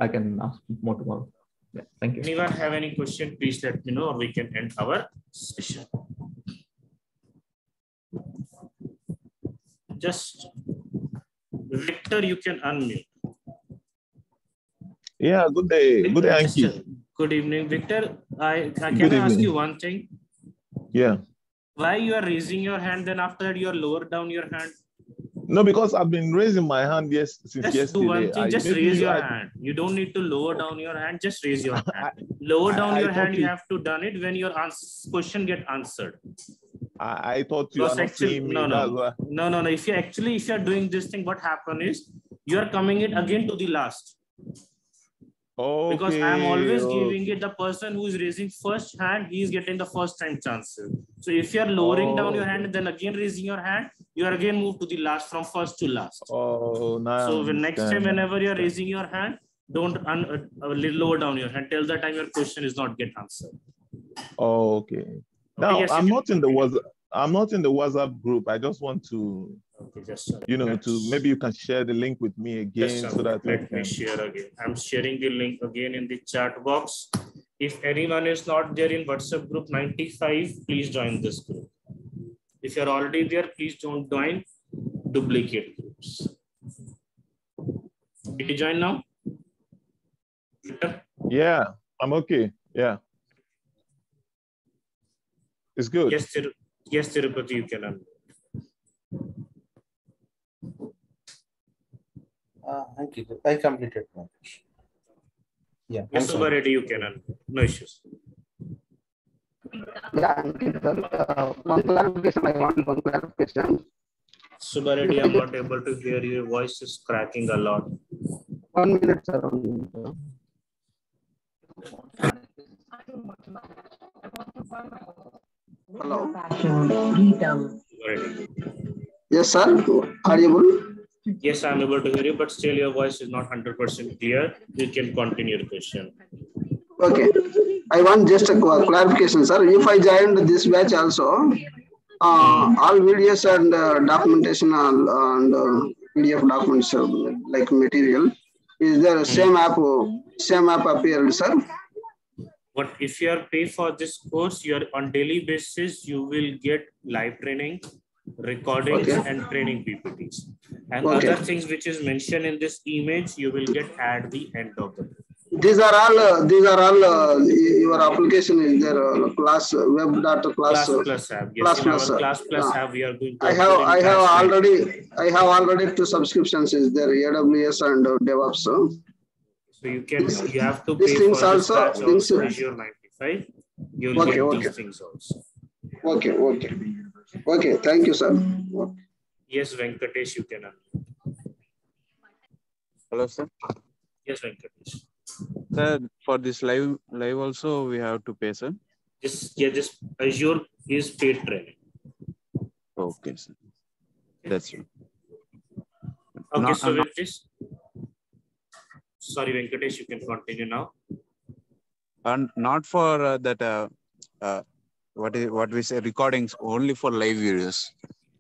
I can ask more tomorrow. Yeah, thank you. Anyone have any question, please let me know, or we can end our session. Just Victor, you can unmute. Yeah, good day. Good day, Anki. Good evening, Victor. I can ask you one thing? Yeah. Why you are raising your hand, then after that you are lower down your hand? No, because I've been raising my hand since yesterday. Just do one thing, just raise your hand. You don't need to lower down your hand, just raise your hand. Lower down your hand, you have to done it when your question get answered. I thought you are not seeing me. No. If you are doing this thing, what happen is you are coming it again to the last. Okay, because I am always giving it the person who is raising first hand, he is getting the first time chances. So if you are lowering down your hand and then again raising your hand, you are again moved to the last, from first to last. Oh, nice. So next time whenever you are raising your hand, don't lower down your hand till the time your question is not get answered. Oh, okay. Now yes, I'm not in the WhatsApp group. I just want to, maybe you can share the link with me again so that let me share again. I'm sharing the link again in the chat box. If anyone is not there in WhatsApp group 95, please join this group. If you're already there, please don't join duplicate groups. Did you join now? Yeah, I'm okay. Yeah. It's good. Yes, Tirupati, you can unmute. Thank you. I completed my question. Yeah. Yes, Subareddy, you can unmute. No issues. Yeah, one clarification. I want one clarification. Subareddy, I'm not able to hear you. Your voice is cracking a lot. 1 minute, sir. Hello. Yes, sir. Audible? Yes, I'm able to hear you, but still your voice is not 100% clear. You can continue your question. Okay. I want just a clarification, sir. If I joined this batch also, all videos and documentation and PDF documents like material, is there same app appeared, sir? But if you are paid for this course, you are on daily basis, you will get live training, recordings, and training PPTs. And other things which is mentioned in this image, you will get at the end of the day. These are all your application is there, class web data class plus app. Yes, class in plus our class plus yeah. app we are going to I have already 2 subscriptions is there, AWS and DevOps. So you can you have to these pay things for this also, batch also Azure 95. You will get these things also. Okay, thank you, sir. Yes, Venkatesh, you can unmute. Hello, sir. Yes, Venkatesh. Sir, for this live also we have to pay, sir. This Azure is paid training. Okay, sir. That's right. Okay, so with this, sorry, Venkatesh, you can continue now. And not for that what we say recordings, only for live videos.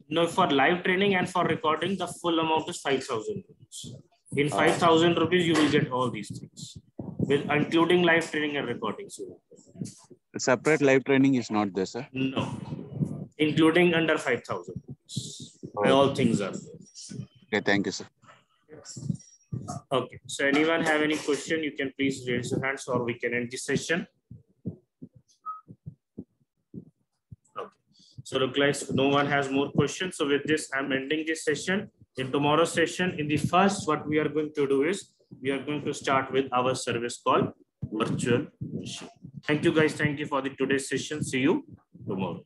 No, for live training and for recording, the full amount is 5,000 rupees. In 5,000 rupees, you will get all these things, with including live training and recordings. Separate live training is not there, sir. No, including under 5,000 rupees. All things are there. Okay, thank you, sir. Okay, so anyone have any question, you can please raise your hands or we can end this session. Okay, so look like no one has more questions. So with this, I'm ending this session. In tomorrow's session, in the first, what we are going to do is, we are going to start with our service called virtual machine. Thank you guys. Thank you for the today's session. See you tomorrow.